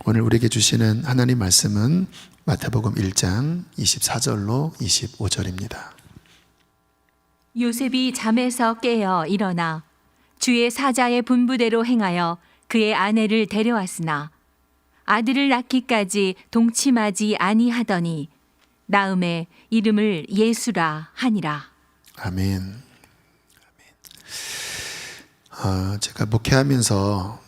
오늘 우리에게 주시는 하나님 말씀은 마태복음 1장 24절로 25절입니다. 요셉이 잠에서 깨어 일어나 주의 사자의 분부대로 행하여 그의 아내를 데려왔으나 아들을 낳기까지 동침하지 아니하더니 나음에 이름을 예수라 하니라. 아멘. 제가 목회하면서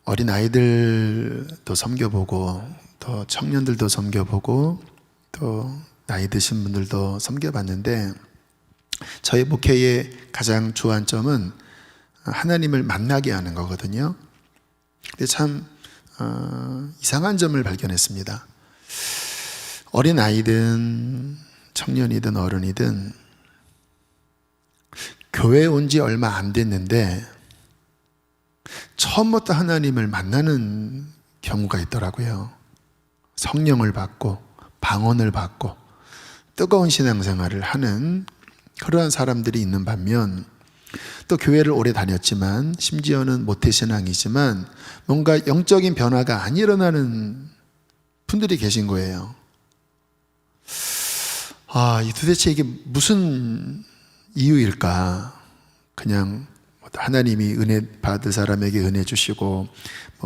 어린 아이들도 섬겨보고 또 청년들도 섬겨보고 또 나이 드신 분들도 섬겨봤는데 저희 목회의 가장 주안점은 하나님을 만나게 하는 거거든요. 근데 참 이상한 점을 발견했습니다. 어린 아이든 청년이든 어른이든 교회에 온 지 얼마 안 됐는데 처음부터 하나님을 만나는 경우가 있더라고요. 성령을 받고 방언을 받고 뜨거운 신앙생활을 하는 그러한 사람들이 있는 반면 또 교회를 오래 다녔지만 심지어는 모태신앙이지만 뭔가 영적인 변화가 안 일어나는 분들이 계신 거예요. 도대체 이게 무슨 이유일까? 그냥 하나님이 은혜 받을 사람에게 은혜 주시고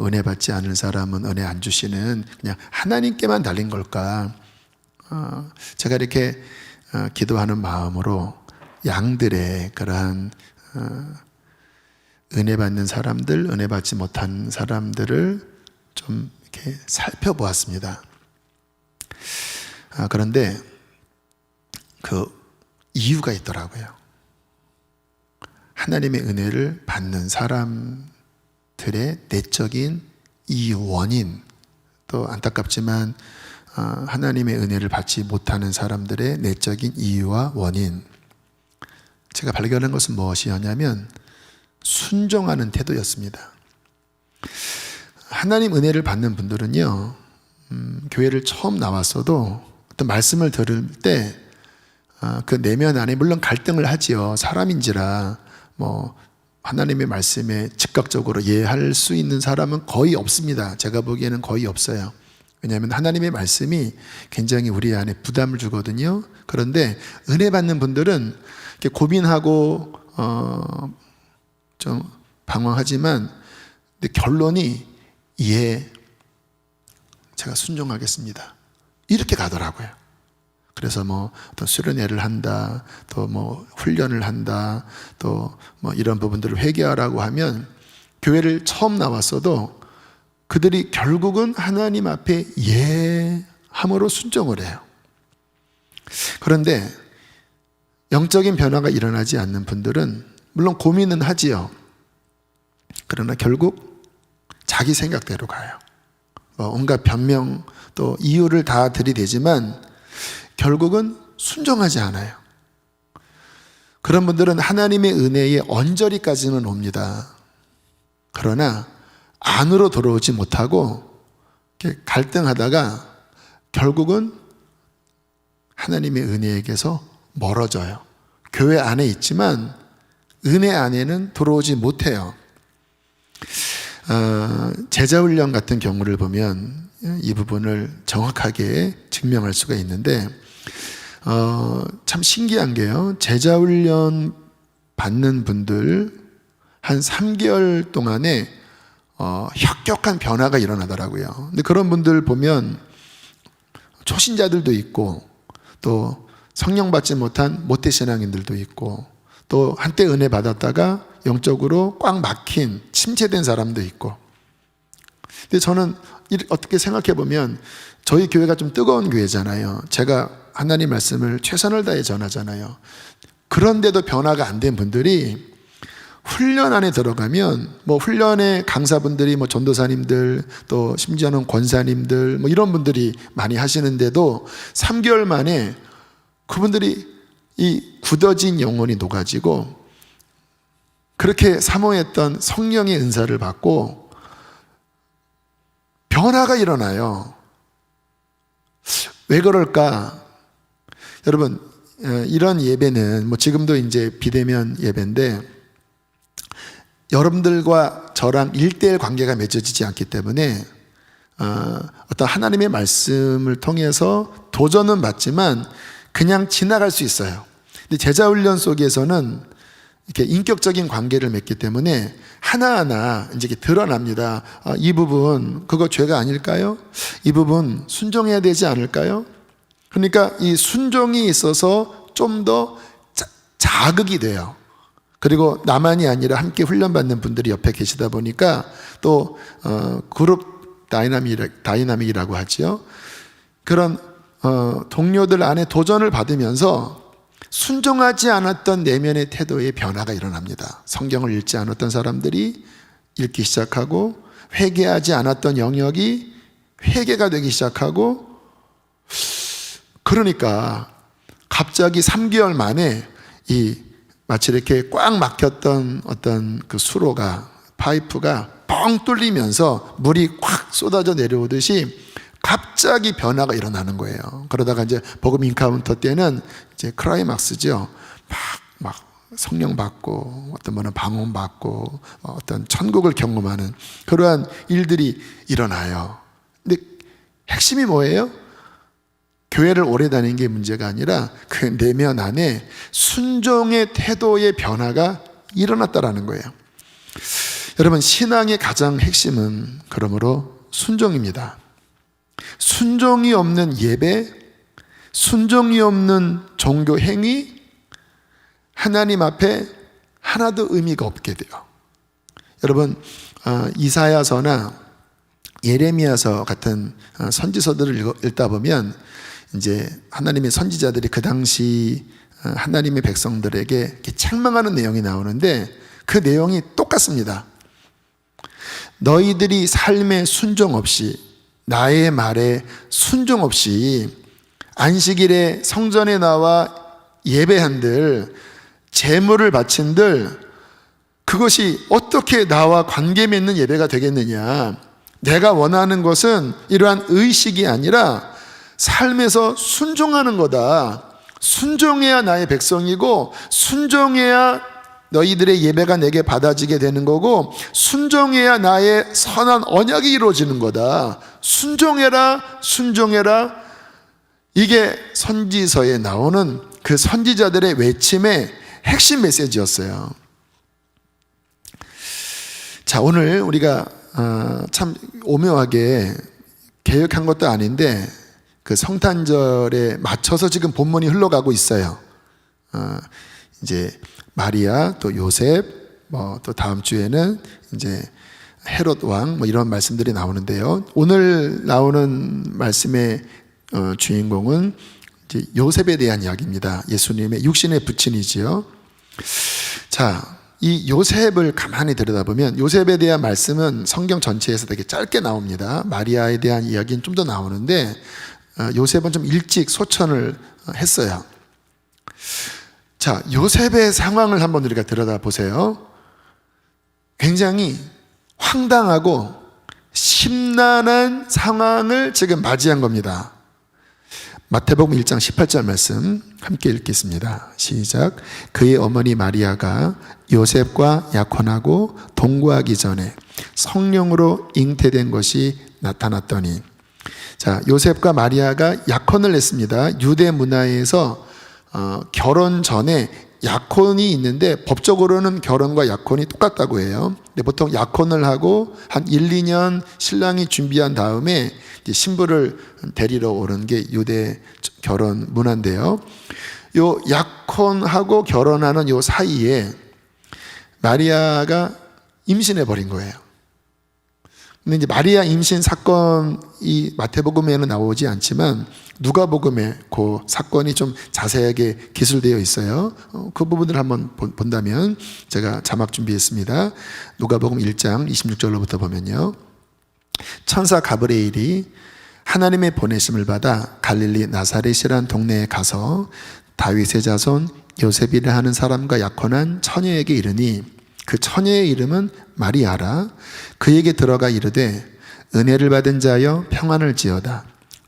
은혜 받지 않을 사람은 은혜 안 주시는 그냥 하나님께만 달린 걸까? 제가 이렇게 기도하는 마음으로 양들의 그러한 은혜 받는 사람들, 은혜 받지 못한 사람들을 좀 이렇게 살펴보았습니다. 그런데 그 이유가 있더라고요. 하나님의 은혜를 받는 사람들의 내적인 이유, 원인, 또 안타깝지만 하나님의 은혜를 받지 못하는 사람들의 내적인 이유와 원인, 제가 발견한 것은 무엇이었냐면 순종하는 태도였습니다. 하나님 은혜를 받는 분들은요, 교회를 처음 나왔어도 어떤 말씀을 들을 때 그 내면 안에 물론 갈등을 하지요. 사람인지라 하나님의 말씀에 즉각적으로 이해할 수 있는 사람은 거의 없습니다. 제가 보기에는 거의 없어요. 왜냐하면 하나님의 말씀이 굉장히 우리 안에 부담을 주거든요. 그런데 은혜 받는 분들은 이렇게 고민하고 좀 방황하지만 근데 결론이 제가 순종하겠습니다. 이렇게 가더라고요. 그래서 또 수련회를 한다, 또 훈련을 한다, 또 이런 부분들을 회개하라고 하면 교회를 처음 나왔어도 그들이 결국은 하나님 앞에 함으로 순종을 해요. 그런데 영적인 변화가 일어나지 않는 분들은 물론 고민은 하지요. 그러나 결국 자기 생각대로 가요. 온갖 변명 또 이유를 다 들이대지만 결국은 순종하지 않아요. 그런 분들은 하나님의 은혜의 언저리까지는 옵니다. 그러나 안으로 들어오지 못하고 갈등하다가 결국은 하나님의 은혜에게서 멀어져요. 교회 안에 있지만 은혜 안에는 들어오지 못해요. 제자훈련 같은 경우를 보면 이 부분을 정확하게 증명할 수가 있는데 참 신기한 게요. 제자훈련 받는 분들 한 3개월 동안에 혁혁한 변화가 일어나더라고요. 근데 그런 분들 보면 초신자들도 있고 또 성령 받지 못한 모태신앙인들도 있고 또 한때 은혜 받았다가 영적으로 꽉 막힌 침체된 사람도 있고. 근데 저는 어떻게 생각해 보면 저희 교회가 좀 뜨거운 교회잖아요. 제가 하나님 말씀을 최선을 다해 전하잖아요. 그런데도 변화가 안 된 분들이 훈련 안에 들어가면 훈련의 강사분들이 전도사님들 또 심지어는 권사님들 이런 분들이 많이 하시는데도 3개월 만에 그분들이 이 굳어진 영혼이 녹아지고 그렇게 사모했던 성령의 은사를 받고 변화가 일어나요. 왜 그럴까? 여러분, 이런 예배는 지금도 이제 비대면 예배인데 여러분들과 저랑 1대1 관계가 맺어지지 않기 때문에 어떤 하나님의 말씀을 통해서 도전은 받지만 그냥 지나갈 수 있어요. 근데 제자훈련 속에서는 이렇게 인격적인 관계를 맺기 때문에 하나하나 이제 이렇게 드러납니다. 이 부분 그거 죄가 아닐까요? 이 부분 순종해야 되지 않을까요? 그러니까 이 순종이 있어서 좀 더 자극이 돼요. 그리고 나만이 아니라 함께 훈련받는 분들이 옆에 계시다 보니까 또 그룹 다이나믹이라고 하죠. 그런 동료들 안에 도전을 받으면서 순종하지 않았던 내면의 태도의 변화가 일어납니다. 성경을 읽지 않았던 사람들이 읽기 시작하고, 회개하지 않았던 영역이 회개가 되기 시작하고, 그러니까 갑자기 3개월 만에 마치 이렇게 꽉 막혔던 어떤 그 수로가, 파이프가 뻥 뚫리면서 물이 확 쏟아져 내려오듯이 갑자기 변화가 일어나는 거예요. 그러다가 이제 복음 인카운터 때는 이제 클라이막스죠. 막 성령 받고, 어떤 분은 방언 받고, 어떤 천국을 경험하는 그러한 일들이 일어나요. 근데 핵심이 뭐예요? 교회를 오래 다니는 게 문제가 아니라 그 내면 안에 순종의 태도의 변화가 일어났다라는 거예요. 여러분, 신앙의 가장 핵심은 그러므로 순종입니다. 순종이 없는 예배, 순종이 없는 종교 행위, 하나님 앞에 하나도 의미가 없게 돼요. 여러분, 이사야서나 예레미야서 같은 선지서들을 읽다 보면 이제 하나님의 선지자들이 그 당시 하나님의 백성들에게 이렇게 책망하는 내용이 나오는데 그 내용이 똑같습니다. 너희들이 삶에 순종 없이, 나의 말에 순종 없이 안식일에 성전에 나와 예배한들, 제물을 바친들, 그것이 어떻게 나와 관계 맺는 예배가 되겠느냐. 내가 원하는 것은 이러한 의식이 아니라 삶에서 순종하는 거다. 순종해야 나의 백성이고, 순종해야 너희들의 예배가 내게 받아지게 되는 거고, 순종해야 나의 선한 언약이 이루어지는 거다. 순종해라, 순종해라. 이게 선지서에 나오는 그 선지자들의 외침의 핵심 메시지였어요. 자, 오늘 우리가 참 오묘하게 계획한 것도 아닌데 그 성탄절에 맞춰서 지금 본문이 흘러가고 있어요. 이제 마리아, 또 요셉, 또 다음 주에는 이제 헤롯 왕, 이런 말씀들이 나오는데요. 오늘 나오는 말씀의 주인공은 이제 요셉에 대한 이야기입니다. 예수님의 육신의 부친이지요. 자, 이 요셉을 가만히 들여다보면 요셉에 대한 말씀은 성경 전체에서 되게 짧게 나옵니다. 마리아에 대한 이야기는 좀 더 나오는데 요셉은 좀 일찍 소천을 했어요. 자, 요셉의 상황을 한번 우리가 들여다보세요. 굉장히 황당하고 심란한 상황을 지금 맞이한 겁니다. 마태복음 1장 18절 말씀 함께 읽겠습니다. 시작. 그의 어머니 마리아가 요셉과 약혼하고 동거하기 전에 성령으로 잉태된 것이 나타났더니, 자, 요셉과 마리아가 약혼을 했습니다. 유대 문화에서 결혼 전에 약혼이 있는데 법적으로는 결혼과 약혼이 똑같다고 해요. 근데 보통 약혼을 하고 한 1, 2년 신랑이 준비한 다음에 이제 신부를 데리러 오는 게 유대 결혼 문화인데요. 요 약혼하고 결혼하는 요 사이에 마리아가 임신해 버린 거예요. 근데 이제 마리아 임신 사건이 마태복음에는 나오지 않지만 누가복음에 그 사건이 좀 자세하게 기술되어 있어요. 그 부분을 한번 본다면 제가 자막 준비했습니다. 누가복음 1장 26절로부터 보면요. 천사 가브리엘이 하나님의 보내심을 받아 갈릴리 나사렛이란 동네에 가서 다윗의 자손 요셉이라 하는 사람과 약혼한 처녀에게 이르니, 그 처녀의 이름은 마리아라. 그에게 들어가 이르되 은혜를 받은 자여 평안을 지어다.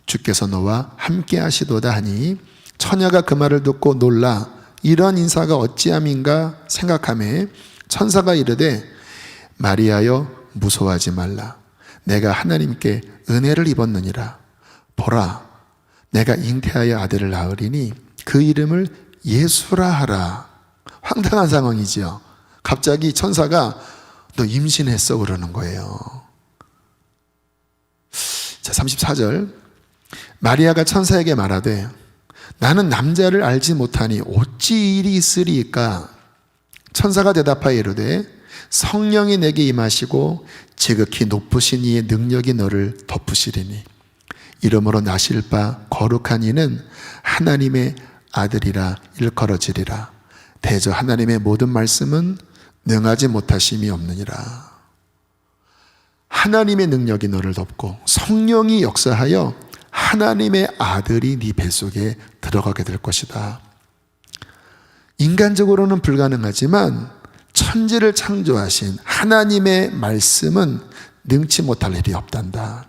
주께서 너와 함께 하시도다 하니, 처녀가 그 말을 듣고 놀라 이런 인사가 어찌함인가 생각하매 천사가 이르되 마리아여 무서워하지 말라. 내가 하나님께 은혜를 입었느니라. 보라, 내가 잉태하여 아들을 낳으리니 그 이름을 예수라 하라. 황당한 상황이지요. 갑자기 천사가 너 임신했어 그러는 거예요. 자, 34절. 마리아가 천사에게 말하되 나는 남자를 알지 못하니 어찌 일이 있으리이까. 천사가 대답하여 이르되 성령이 내게 임하시고 지극히 높으신 이의 능력이 너를 덮으시리니 이러므로 나실 바 거룩한 이는 하나님의 아들이라 일컬어지리라. 대저 하나님의 모든 말씀은 능하지 못하심이 없느니라. 하나님의 능력이 너를 덮고 성령이 역사하여 하나님의 아들이 네 뱃속에 들어가게 될 것이다. 인간적으로는 불가능하지만 천지를 창조하신 하나님의 말씀은 능치 못할 일이 없단다.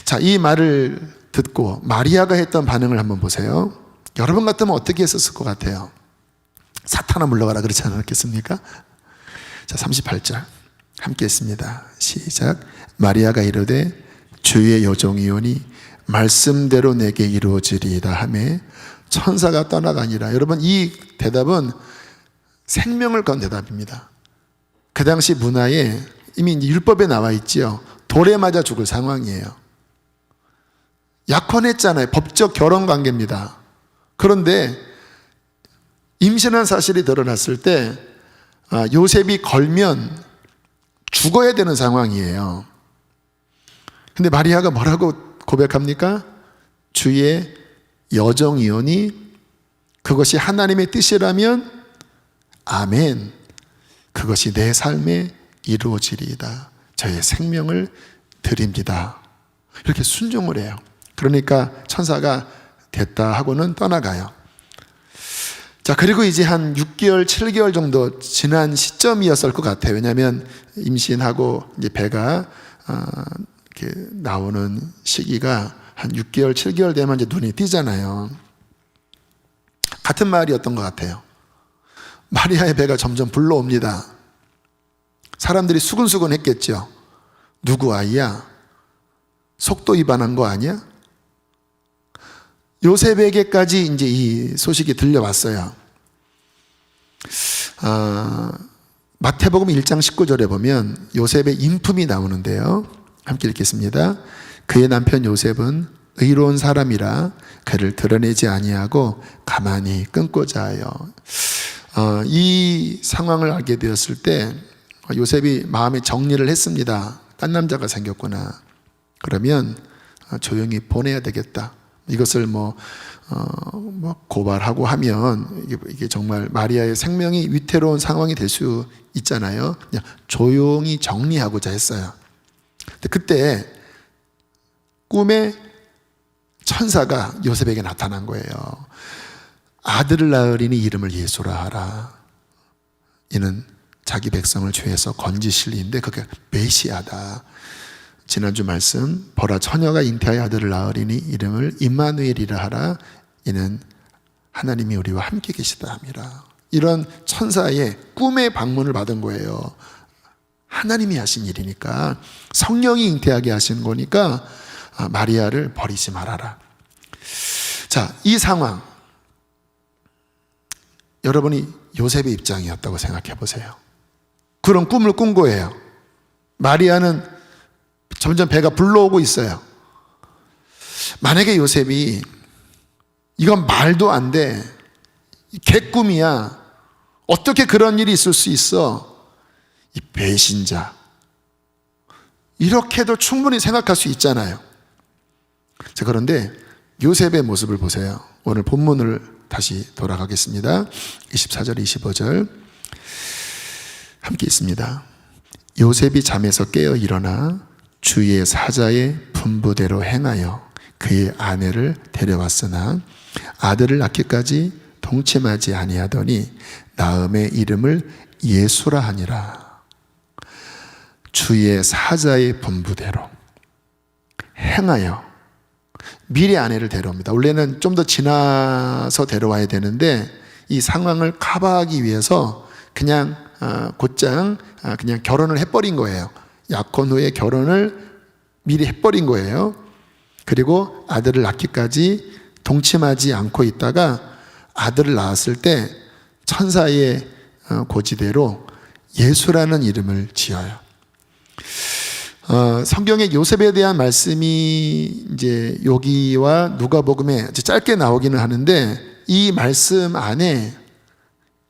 자, 이 말을 듣고 마리아가 했던 반응을 한번 보세요. 여러분 같으면 어떻게 했었을 것 같아요? 사탄아 물러가라 그렇지 않았겠습니까? 자, 38절 함께 했습니다. 시작. 마리아가 이르되 주의 여종이오니 말씀대로 내게 이루어지리이다 하매 천사가 떠나가니라. 여러분, 이 대답은 생명을 건 대답입니다. 그 당시 문화에 이미 율법에 나와 있지요. 돌에 맞아 죽을 상황이에요. 약혼했잖아요. 법적 결혼 관계입니다. 그런데 임신한 사실이 드러났을 때 요셉이 걸면 죽어야 되는 상황이에요. 근데 마리아가 뭐라고 고백합니까? 주의 여종이오니 그것이 하나님의 뜻이라면 아멘. 그것이 내 삶에 이루어지리이다. 저의 생명을 드립니다. 이렇게 순종을 해요. 그러니까 천사가 됐다 하고는 떠나가요. 자, 그리고 이제 한 6개월, 7개월 정도 지난 시점이었을 것 같아요. 왜냐하면 임신하고 이제 배가 이렇게 나오는 시기가 한 6개월, 7개월 되면 이제 눈이 띄잖아요. 같은 말이었던 것 같아요. 마리아의 배가 점점 불러옵니다. 사람들이 수근수근 했겠죠. 누구 아이야? 속도 위반한 거 아니야? 요셉에게까지 이제 이 소식이 들려왔어요. 마태복음 1장 19절에 보면 요셉의 인품이 나오는데요. 함께 읽겠습니다. 그의 남편 요셉은 의로운 사람이라 그를 드러내지 아니하고 가만히 끊고자 하여. 이 상황을 알게 되었을 때 요셉이 마음에 정리를 했습니다. 딴 남자가 생겼구나. 그러면 조용히 보내야 되겠다. 이것을 고발하고 하면 이게 정말 마리아의 생명이 위태로운 상황이 될 수 있잖아요. 그냥 조용히 정리하고자 했어요. 근데 그때 꿈에 천사가 요셉에게 나타난 거예요. 아들을 낳으리니 이름을 예수라 하라. 이는 자기 백성을 죄에서 건지실 이인데 그게 메시아다. 지난주 말씀, 보라 처녀가 잉태하여 아들을 낳으리니 이름을 임마누엘이라 하라. 이는 하나님이 우리와 함께 계시다 함이라. 이런 천사의 꿈의 방문을 받은 거예요. 하나님이 하신 일이니까, 성령이 잉태하게 하신 거니까 마리아를 버리지 말아라. 자, 이 상황 여러분이 요셉의 입장이었다고 생각해 보세요. 그런 꿈을 꾼 거예요. 마리아는 점점 배가 불러오고 있어요. 만약에 요셉이 이건 말도 안 돼, 개꿈이야, 어떻게 그런 일이 있을 수 있어, 이 배신자, 이렇게도 충분히 생각할 수 있잖아요. 자, 그런데 요셉의 모습을 보세요. 오늘 본문을 다시 돌아가겠습니다. 24절 25절 함께 있습니다. 요셉이 잠에서 깨어 일어나 주의 사자의 분부대로 행하여 그의 아내를 데려왔으나 아들을 낳기까지 동침하지 아니하더니 낳음의 이름을 예수라 하니라. 주의 사자의 분부대로 행하여 미리 아내를 데려옵니다. 원래는 좀 더 지나서 데려와야 되는데 이 상황을 커버하기 위해서 그냥 곧장 그냥 결혼을 해버린 거예요. 약혼 후에 결혼을 미리 해버린 거예요. 그리고 아들을 낳기까지 동침하지 않고 있다가 아들을 낳았을 때 천사의 고지대로 예수라는 이름을 지어요. 성경에 요셉에 대한 말씀이 이제 여기와 누가복음에 짧게 나오기는 하는데, 이 말씀 안에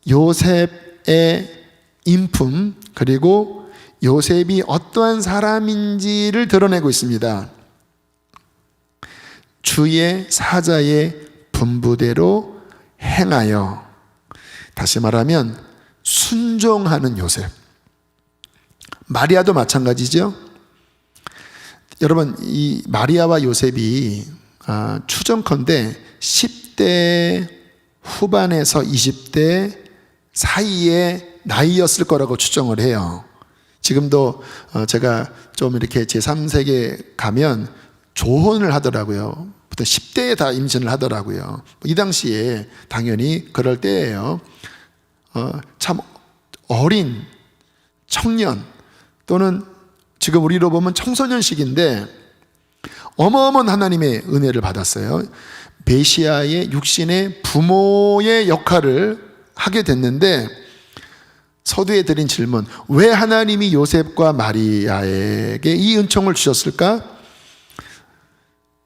요셉의 인품 그리고 요셉이 어떠한 사람인지를 드러내고 있습니다. 주의 사자의 분부대로 행하여, 다시 말하면 순종하는 요셉. 마리아도 마찬가지죠. 여러분, 이 마리아와 요셉이 추정컨대 10대 후반에서 20대 사이의 나이였을 거라고 추정을 해요. 지금도 제가 좀 이렇게 제3세계 가면 조혼을 하더라고요. 부터 10대에 다 임신을 하더라고요. 이 당시에 당연히 그럴 때예요. 참 어린 청년 또는 지금 우리로 보면 청소년 시기인데 어마어마한 하나님의 은혜를 받았어요. 메시아의 육신의 부모의 역할을 하게 됐는데, 서두에 드린 질문, 왜 하나님이 요셉과 마리아에게 이 은총을 주셨을까?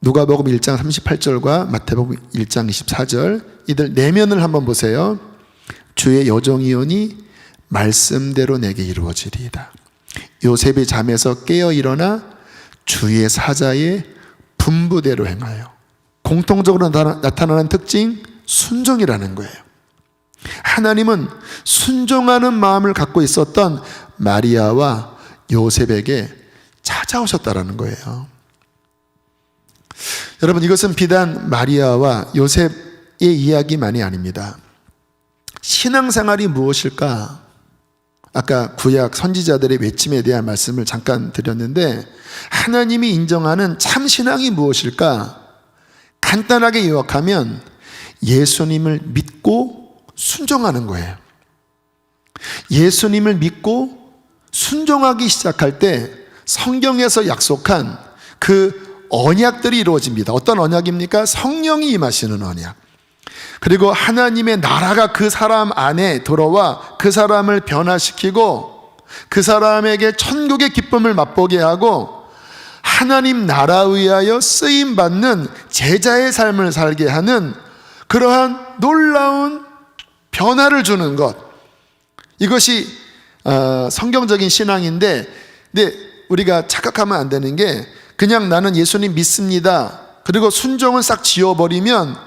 누가복음 1장 38절과 마태복음 1장 24절, 이들 내면을 한번 보세요. 주의 여종이오니 말씀대로 내게 이루어지리이다. 요셉이 잠에서 깨어 일어나 주의 사자의 분부대로 행하여. 공통적으로 나타나는 특징, 순종이라는 거예요. 하나님은 순종하는 마음을 갖고 있었던 마리아와 요셉에게 찾아오셨다라는 거예요. 여러분, 이것은 비단 마리아와 요셉의 이야기만이 아닙니다. 신앙생활이 무엇일까? 아까 구약 선지자들의 외침에 대한 말씀을 잠깐 드렸는데, 하나님이 인정하는 참 신앙이 무엇일까? 간단하게 요약하면 예수님을 믿고 순종하는 거예요. 예수님을 믿고 순종하기 시작할 때 성경에서 약속한 그 언약들이 이루어집니다. 어떤 언약입니까? 성령이 임하시는 언약. 그리고 하나님의 나라가 그 사람 안에 들어와 그 사람을 변화시키고 그 사람에게 천국의 기쁨을 맛보게 하고 하나님 나라에 의하여 쓰임받는 제자의 삶을 살게 하는 그러한 놀라운 변화를 주는 것, 이것이 성경적인 신앙인데, 근데 우리가 착각하면 안 되는 게, 그냥 나는 예수님 믿습니다, 그리고 순종은 싹 지워버리면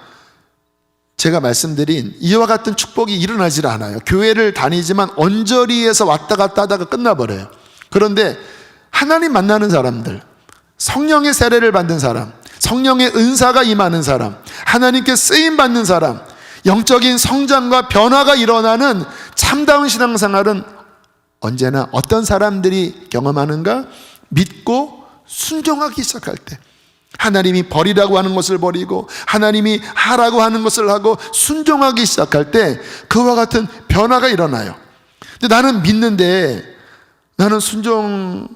제가 말씀드린 이와 같은 축복이 일어나질 않아요. 교회를 다니지만 언저리에서 왔다 갔다 하다가 끝나버려요. 그런데 하나님 만나는 사람들, 성령의 세례를 받는 사람, 성령의 은사가 임하는 사람, 하나님께 쓰임받는 사람, 영적인 성장과 변화가 일어나는 참다운 신앙생활은 언제나 어떤 사람들이 경험하는가? 믿고 순종하기 시작할 때, 하나님이 버리라고 하는 것을 버리고 하나님이 하라고 하는 것을 하고 순종하기 시작할 때 그와 같은 변화가 일어나요. 근데 나는 믿는데 나는 순종은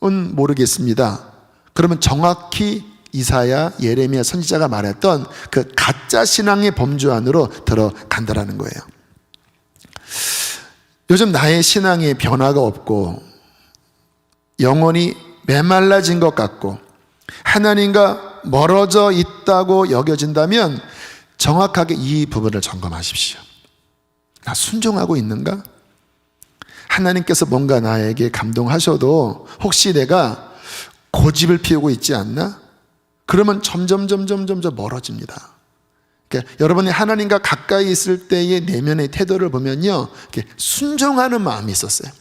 모르겠습니다. 그러면 정확히 이사야, 예레미야 선지자가 말했던 그 가짜 신앙의 범주 안으로 들어간다라는 거예요. 요즘 나의 신앙에 변화가 없고 영혼이 메말라진 것 같고 하나님과 멀어져 있다고 여겨진다면 정확하게 이 부분을 점검하십시오. 나 순종하고 있는가? 하나님께서 뭔가 나에게 감동하셔도 혹시 내가 고집을 피우고 있지 않나? 그러면 점점 멀어집니다. 그러니까 여러분이 하나님과 가까이 있을 때의 내면의 태도를 보면요, 순종하는 마음이 있었어요.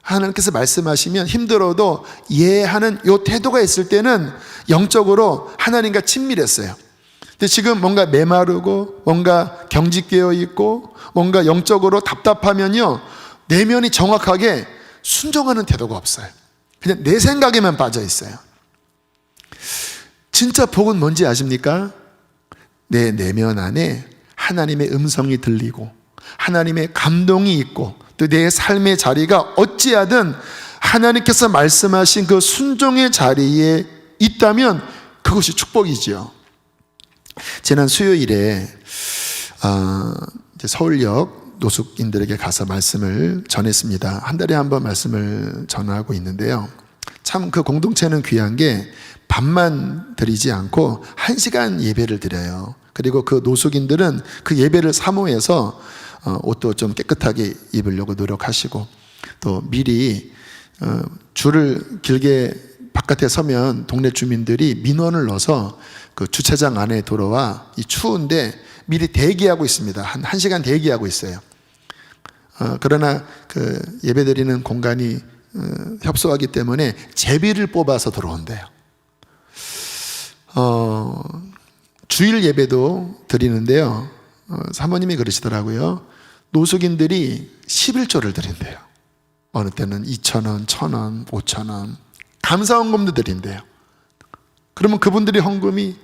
하나님께서 말씀하시면 힘들어도 예하는 이 태도가 있을 때는 영적으로 하나님과 친밀했어요. 근데 지금 뭔가 메마르고 뭔가 경직되어 있고 뭔가 영적으로 답답하면요, 내면이 정확하게 순종하는 태도가 없어요. 그냥 내 생각에만 빠져 있어요. 진짜 복은 뭔지 아십니까? 내 내면 안에 하나님의 음성이 들리고 하나님의 감동이 있고 또 내 삶의 자리가 어찌하든 하나님께서 말씀하신 그 순종의 자리에 있다면 그것이 축복이지요. 지난 수요일에 이제 서울역 노숙인들에게 가서 말씀을 전했습니다. 한 달에 한 번 말씀을 전하고 있는데요. 참 그 공동체는 귀한 게 밥만 드리지 않고 1시간 예배를 드려요. 그리고 그 노숙인들은 그 예배를 사모해서 옷도 좀 깨끗하게 입으려고 노력하시고, 또 미리 줄을 길게 바깥에 서면 동네 주민들이 민원을 넣어서 그 주차장 안에 들어와 이 추운데 미리 대기하고 있습니다. 한 1시간 대기하고 있어요. 그러나 그 예배드리는 공간이 협소하기 때문에 제비를 뽑아서 들어온대요. 주일 예배도 드리는데요. 사모님이 그러시더라고요. 노숙인들이 11조를 드린대요. 어느 때는 2,000원, 1,000원, 5,000원 감사 헌금도 드린대요. 그러면 그분들의 헌금이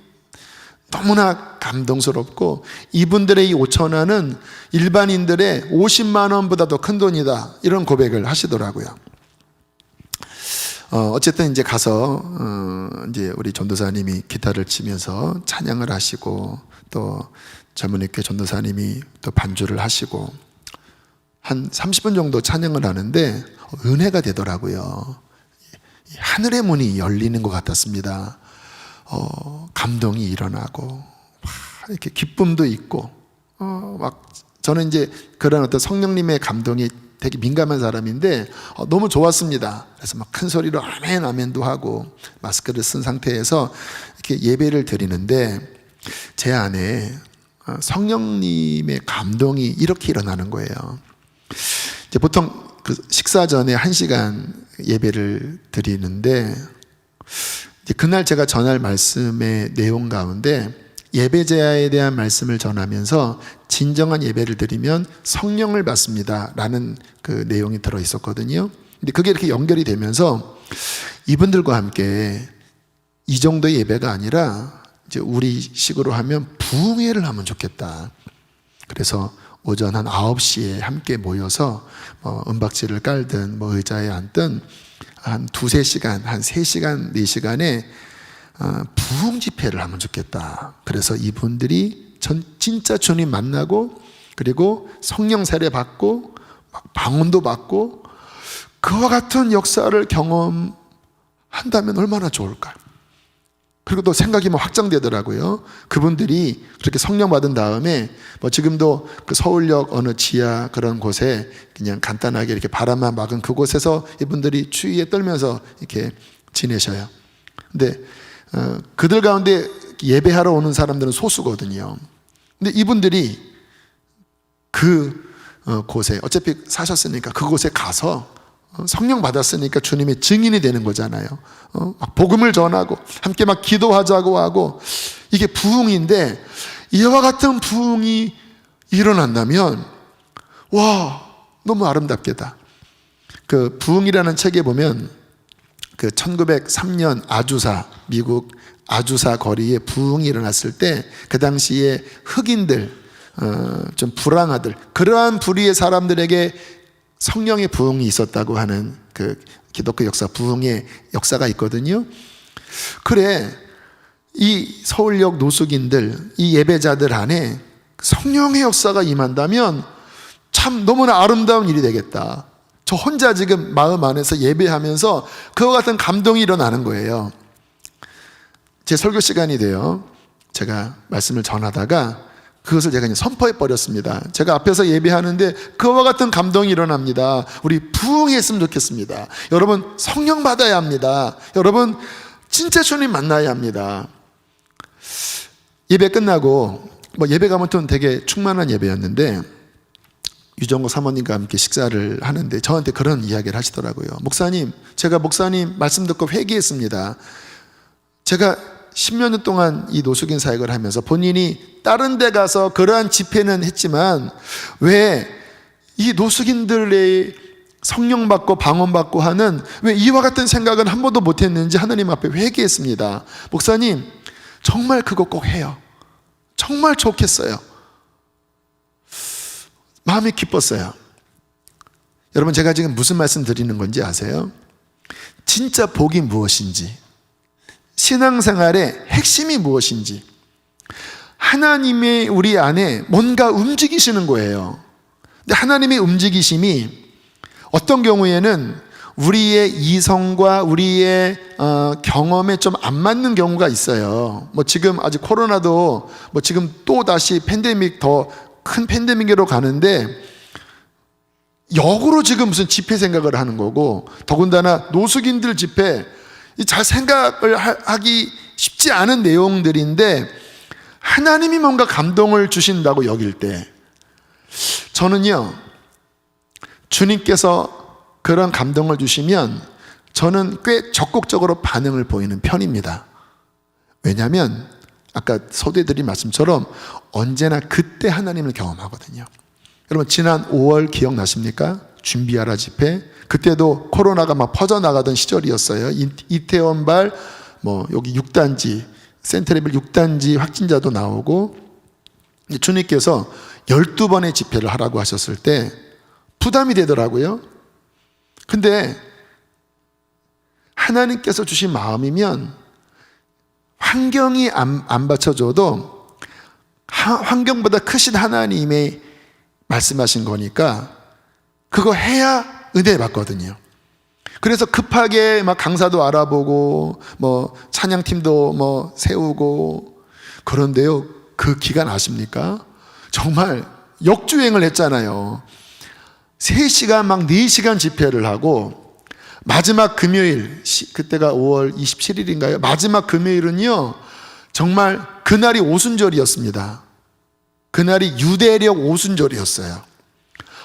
너무나 감동스럽고, 이분들의 이 5,000원은 일반인들의 50만 원보다 더 큰 돈이다, 이런 고백을 하시더라고요. 어쨌든 이제 가서 이제 우리 전도사님이 기타를 치면서 찬양을 하시고, 또 젊은이교회 전도사님이 또 반주를 하시고, 한 30분 정도 찬양을 하는데 은혜가 되더라고요. 하늘의 문이 열리는 것 같았습니다. 감동이 일어나고 이렇게 기쁨도 있고, 막 저는 이제 그런 어떤 성령님의 감동이 되게 민감한 사람인데 너무 좋았습니다. 그래서 막 큰 소리로 아멘 아멘도 하고 마스크를 쓴 상태에서 이렇게 예배를 드리는데, 제 안에 성령님의 감동이 이렇게 일어나는 거예요. 이제 보통 그 식사 전에 1시간 예배를 드리는데, 이제 그날 제가 전할 말씀의 내용 가운데 예배자에 대한 말씀을 전하면서 진정한 예배를 드리면 성령을 받습니다 라는 그 내용이 들어 있었거든요. 근데 그게 이렇게 연결이 되면서 이분들과 함께 이 정도의 예배가 아니라 이제 우리 식으로 하면 부흥회를 하면 좋겠다. 그래서 오전 한 9시에 함께 모여서 은박지를 깔든 의자에 앉든 한 2-3시간, 한 3시간, 4시간에 부흥 집회를 하면 좋겠다. 그래서 이분들이 진짜 주님 만나고, 그리고 성령 세례 받고 방언도 받고 그와 같은 역사를 경험한다면 얼마나 좋을까. 그리고 또 생각이 확장되더라고요. 그분들이 그렇게 성령 받은 다음에 지금도 그 서울역 어느 지하 그런 곳에 그냥 간단하게 이렇게 바람만 막은 그곳에서 이분들이 추위에 떨면서 이렇게 지내셔요. 근데 그들 가운데 예배하러 오는 사람들은 소수거든요. 근데 이분들이 그 곳에 어차피 사셨으니까 그곳에 가서 성령 받았으니까 주님의 증인이 되는 거잖아요. 막 복음을 전하고 함께 막 기도하자고 하고, 이게 부흥인데, 이와 같은 부흥이 일어난다면 와, 너무 아름답겠다. 그 부흥이라는 책에 보면 그 1903년 아주사, 미국 아주사 거리에 부흥이 일어났을 때 그 당시에 흑인들, 좀 불황아들, 그러한 부류의 사람들에게 성령의 부흥이 있었다고 하는 그 기독교 역사, 부흥의 역사가 있거든요. 그래, 이 서울역 노숙인들, 이 예배자들 안에 성령의 역사가 임한다면 참 너무나 아름다운 일이 되겠다. 저 혼자 지금 마음 안에서 예배하면서 그와 같은 감동이 일어나는 거예요. 제 설교 시간이 돼요. 제가 말씀을 전하다가 그것을 제가 선포해 버렸습니다. 제가 앞에서 예배하는데 그와 같은 감동이 일어납니다. 우리 부흥했으면 좋겠습니다. 여러분, 성령 받아야 합니다. 여러분, 진짜 주님 만나야 합니다. 예배 끝나고 예배가 아무튼 되게 충만한 예배였는데, 유정호 사모님과 함께 식사를 하는데 저한테 그런 이야기를 하시더라고요. 목사님, 제가 목사님 말씀 듣고 회개했습니다. 제가 10여 년 동안 이 노숙인 사역을 하면서 본인이 다른 데 가서 그러한 집회는 했지만 왜 이 노숙인들의 성령 받고 방언 받고 하는 왜 이와 같은 생각은 한 번도 못 했는지 하나님 앞에 회개했습니다. 목사님, 정말 그거 꼭 해요. 정말 좋겠어요. 마음이 기뻤어요. 여러분, 제가 지금 무슨 말씀 드리는 건지 아세요? 진짜 복이 무엇인지, 신앙생활의 핵심이 무엇인지, 하나님의 우리 안에 뭔가 움직이시는 거예요. 근데 하나님의 움직이심이 어떤 경우에는 우리의 이성과 우리의 경험에 좀 안 맞는 경우가 있어요. 뭐 지금 아직 코로나도 뭐 지금 또 다시 팬데믹, 더 큰 팬데믹으로 가는데 역으로 지금 무슨 집회 생각을 하는 거고, 더군다나 노숙인들 집회, 잘 생각을 하기 쉽지 않은 내용들인데 하나님이 뭔가 감동을 주신다고 여길 때 저는요, 주님께서 그런 감동을 주시면 저는 꽤 적극적으로 반응을 보이는 편입니다. 왜냐하면 아까 소개드린 말씀처럼 언제나 그때 하나님을 경험하거든요. 여러분, 지난 5월 기억나십니까? 준비하라 집회. 그때도 코로나가 막 퍼져나가던 시절이었어요. 이태원발 여기 6단지, 센트레벨 6단지 확진자도 나오고, 주님께서 12번의 집회를 하라고 하셨을 때 부담이 되더라고요. 근데 하나님께서 주신 마음이면 환경이 안 받쳐줘도 환경보다 크신 하나님의 말씀하신 거니까 그거 해야 은혜 받거든요. 그래서 급하게 막 강사도 알아보고 찬양팀도 세우고, 그런데요, 그 기간 아십니까? 정말 역주행을 했잖아요. 3시간 막 4시간 집회를 하고, 마지막 금요일, 그때가 5월 27일인가요? 마지막 금요일은요, 정말 그날이 오순절이었습니다. 그날이 유대력 오순절이었어요.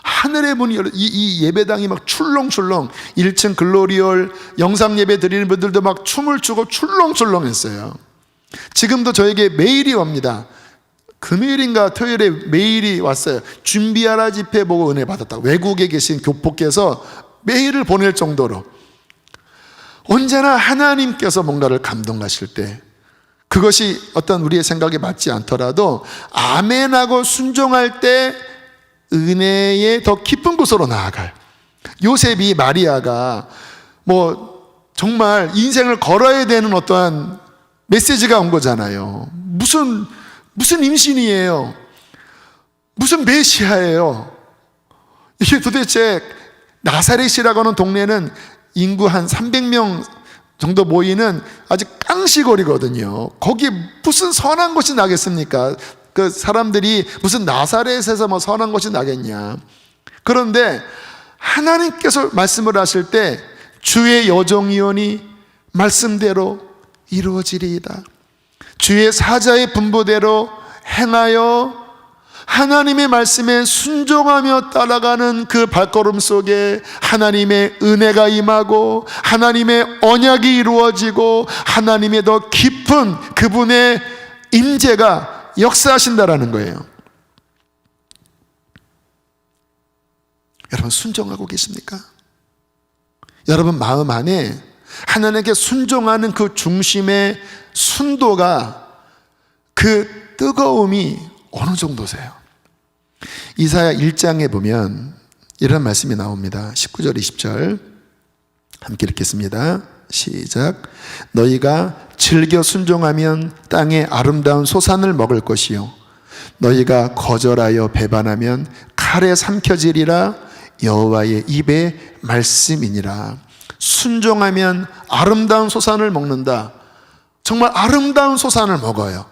하늘의 문이 열려, 이 예배당이 막 출렁출렁, 1층 글로리얼 영상 예배 드리는 분들도 막 춤을 추고 출렁출렁 했어요. 지금도 저에게 메일이 옵니다. 금요일인가 토요일에 메일이 왔어요. 준비하라 집회 보고 은혜 받았다고. 외국에 계신 교포께서 메일을 보낼 정도로. 언제나 하나님께서 뭔가를 감동하실 때, 그것이 어떤 우리의 생각에 맞지 않더라도 아멘하고 순종할 때 은혜의 더 깊은 곳으로 나아갈, 요셉이 마리아가 정말 인생을 걸어야 되는 어떠한 메시지가 온 거잖아요. 무슨 임신이에요? 무슨 메시아예요? 이게 도대체 나사렛이라고 하는 동네는 인구 한 300명 정도 모이는 아주 깡시거리거든요. 거기에 무슨 선한 것이 나겠습니까? 그 사람들이 무슨 나사렛에서 선한 것이 나겠냐. 그런데 하나님께서 말씀을 하실 때 주의 여종이오니 말씀대로 이루어지리이다. 주의 사자의 분부대로 행하여 하나님의 말씀에 순종하며 따라가는 그 발걸음 속에 하나님의 은혜가 임하고 하나님의 언약이 이루어지고 하나님의 더 깊은 그분의 임재가 역사하신다라는 거예요. 여러분, 순종하고 계십니까? 여러분 마음 안에 하나님께 순종하는 그 중심의 순도가, 그 뜨거움이 어느 정도세요? 이사야 1장에 보면 이런 말씀이 나옵니다. 19절 20절 함께 읽겠습니다. 시작. 너희가 즐겨 순종하면 땅의 아름다운 소산을 먹을 것이요 너희가 거절하여 배반하면 칼에 삼켜지리라. 여호와의 입의 말씀이니라. 순종하면 아름다운 소산을 먹는다. 정말 아름다운 소산을 먹어요.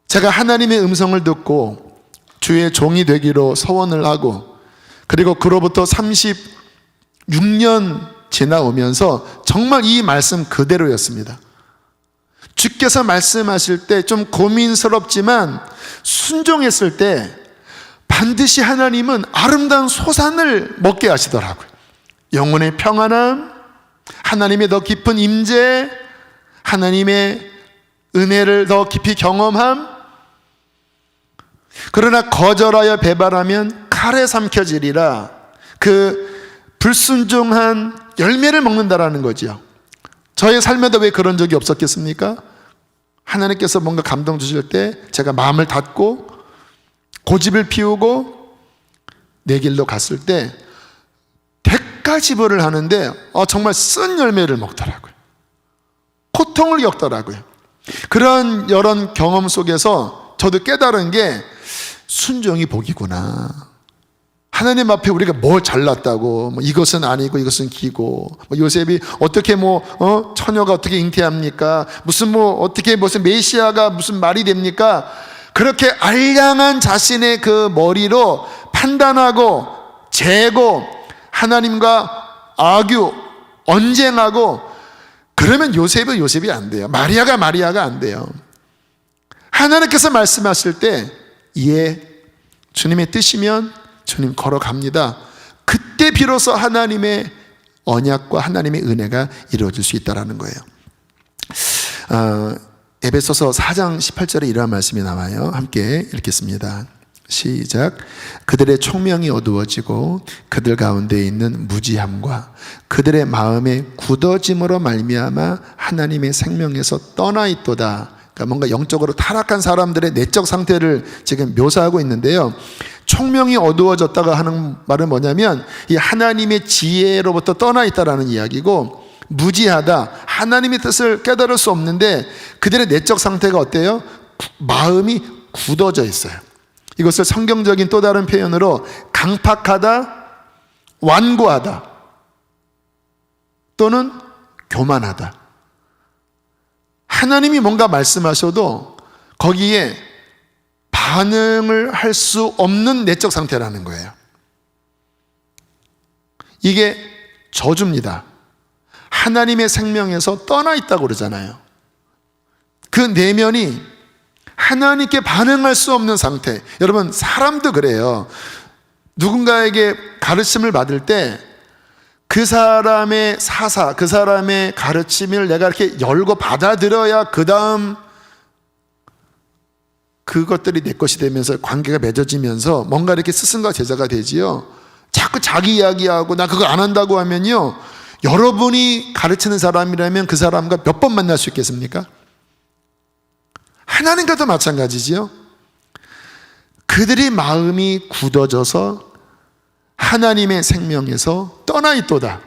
제가 하나님의 음성을 듣고 주의 종이 되기로 서원을 하고, 그리고 그로부터 36년 지나오면서 정말 이 말씀 그대로였습니다. 주께서 말씀하실 때 좀 고민스럽지만 순종했을 때 반드시 하나님은 아름다운 소산을 먹게 하시더라고요. 영혼의 평안함, 하나님의 더 깊은 임재, 하나님의 은혜를 더 깊이 경험함. 그러나 거절하여 배반하면 칼에 삼켜지리라. 그 불순종한 열매를 먹는다라는 거죠. 저의 삶에도 왜 그런 적이 없었겠습니까? 하나님께서 뭔가 감동 주실 때 제가 마음을 닫고 고집을 피우고 내 길로 갔을 때 이까지벌을 하는데 정말 쓴 열매를 먹더라고요. 고통을 겪더라고요. 그런 여러 경험 속에서 저도 깨달은 게 순종이 복이구나. 하나님 앞에 우리가 뭘 잘났다고 이것은 아니고 이것은 기고 요셉이 어떻게 처녀가 어떻게 잉태합니까? 무슨 무슨 메시아가 무슨 말이 됩니까? 그렇게 알량한 자신의 그 머리로 판단하고 재고 하나님과 악유 언쟁하고 그러면 요셉이 안 돼요. 마리아가 안 돼요. 하나님께서 말씀하실 때 주님의 뜻이면 주님 걸어갑니다. 그때 비로소 하나님의 언약과 하나님의 은혜가 이루어질 수 있다는 거예요. 에베소서 4장 18절에 이러한 말씀이 나와요. 함께 읽겠습니다. 시작. 그들의 총명이 어두워지고 그들 가운데 있는 무지함과 그들의 마음의 굳어짐으로 말미암아 하나님의 생명에서 떠나 있도다. 그러니까 뭔가 영적으로 타락한 사람들의 내적 상태를 지금 묘사하고 있는데요. 총명이 어두워졌다가 하는 말은 뭐냐면 이 하나님의 지혜로부터 떠나 있다라는 이야기고, 무지하다, 하나님의 뜻을 깨달을 수 없는데 그들의 내적 상태가 어때요? 마음이 굳어져 있어요. 이것을 성경적인 또 다른 표현으로 강팍하다, 완고하다 또는 교만하다. 하나님이 뭔가 말씀하셔도 거기에 반응을 할 수 없는 내적 상태라는 거예요. 이게 저주입니다. 하나님의 생명에서 떠나 있다고 그러잖아요. 그 내면이 하나님께 반응할 수 없는 상태. 여러분, 사람도 그래요. 누군가에게 가르침을 받을 때 그 사람의 사사, 그 사람의 가르침을 내가 이렇게 열고 받아들여야 그 다음 그것들이 내 것이 되면서 관계가 맺어지면서 뭔가 이렇게 스승과 제자가 되지요. 자꾸 자기 이야기하고 나 그거 안 한다고 하면요, 여러분이 가르치는 사람이라면 그 사람과 몇 번 만날 수 있겠습니까? 하나님과도 마찬가지지요. 그들이 마음이 굳어져서 하나님의 생명에서 떠나 있도다.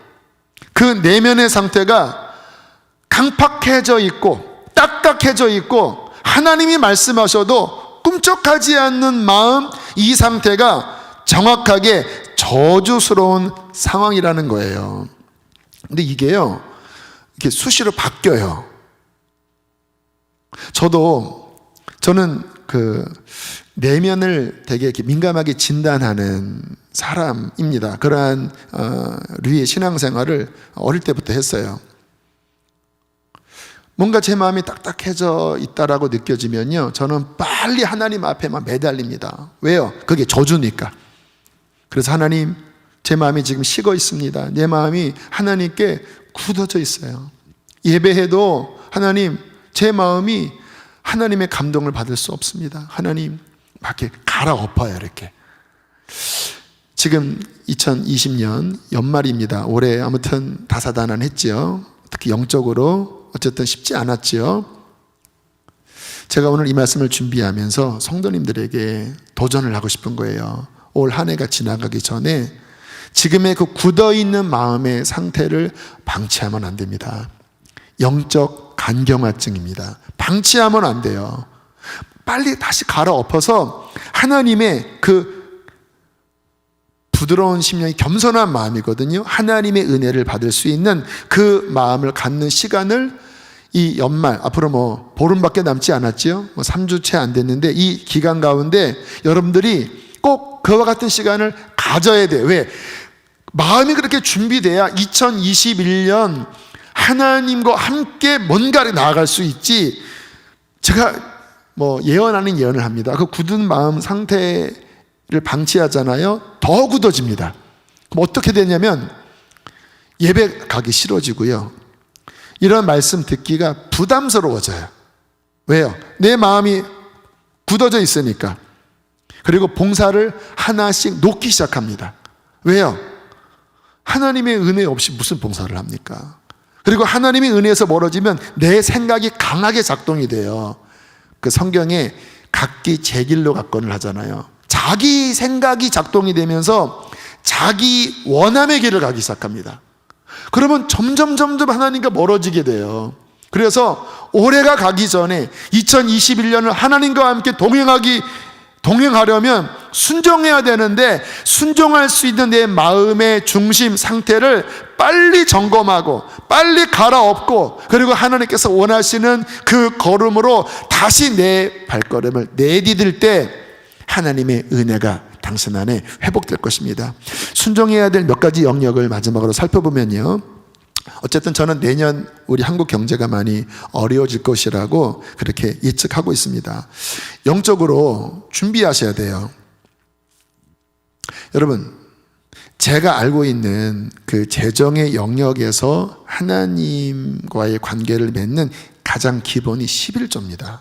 그 내면의 상태가 강팍해져 있고 딱딱해져 있고 하나님이 말씀하셔도 꿈쩍하지 않는 마음, 이 상태가 정확하게 저주스러운 상황이라는 거예요. 근데 이게요, 이렇게 수시로 바뀌어요. 저는 그 내면을 되게 이렇게 민감하게 진단하는 사람입니다. 그러한 류의 신앙생활을 어릴 때부터 했어요. 뭔가 제 마음이 딱딱해져 있다라고 느껴지면요, 저는 빨리 하나님 앞에만 매달립니다. 왜요? 그게 저주니까. 그래서 하나님, 제 마음이 지금 식어 있습니다. 내 마음이 하나님께 굳어져 있어요. 예배해도 하나님, 제 마음이 하나님의 감동을 받을 수 없습니다. 하나님, 막 이렇게 갈아엎어요. 이렇게. 지금 2020년 연말입니다. 올해 아무튼 다사다난했지요. 특히 영적으로 어쨌든 쉽지 않았지요. 제가 오늘 이 말씀을 준비하면서 성도님들에게 도전을 하고 싶은 거예요. 올 한 해가 지나가기 전에 지금의 그 굳어있는 마음의 상태를 방치하면 안 됩니다. 영적 간경화증입니다. 방치하면 안 돼요. 빨리 다시 갈아엎어서 하나님의 그 부드러운 심령이 겸손한 마음이거든요. 하나님의 은혜를 받을 수 있는 그 마음을 갖는 시간을 이 연말, 앞으로 보름밖에 남지 않았지요. 3주 채 안 됐는데 이 기간 가운데 여러분들이 꼭 그와 같은 시간을 가져야 돼요. 왜? 마음이 그렇게 준비돼야 2021년 하나님과 함께 뭔가를 나아갈 수 있지. 제가 예언 아닌 예언을 합니다. 그 굳은 마음 상태를 방치하잖아요. 더 굳어집니다. 그럼 어떻게 되냐면 예배 가기 싫어지고요, 이런 말씀 듣기가 부담스러워져요. 왜요? 내 마음이 굳어져 있으니까. 그리고 봉사를 하나씩 놓기 시작합니다. 왜요? 하나님의 은혜 없이 무슨 봉사를 합니까? 그리고 하나님의 은혜에서 멀어지면 내 생각이 강하게 작동이 돼요. 그 성경에 각기 제 길로 갔건을 하잖아요. 자기 생각이 작동이 되면서 자기 원함의 길을 가기 시작합니다. 그러면 점점 하나님과 멀어지게 돼요. 그래서 올해가 가기 전에 2021년을 하나님과 함께 동행하려면 순종해야 되는데, 순종할 수 있는 내 마음의 중심 상태를 빨리 점검하고 빨리 갈아엎고, 그리고 하나님께서 원하시는 그 걸음으로 다시 내 발걸음을 내디딜 때 하나님의 은혜가 당신 안에 회복될 것입니다. 순종해야 될 몇 가지 영역을 마지막으로 살펴보면요, 어쨌든 저는 내년 우리 한국 경제가 많이 어려워질 것이라고 그렇게 예측하고 있습니다. 영적으로 준비하셔야 돼요. 여러분, 제가 알고 있는 그 재정의 영역에서 하나님과의 관계를 맺는 가장 기본이 11조입니다.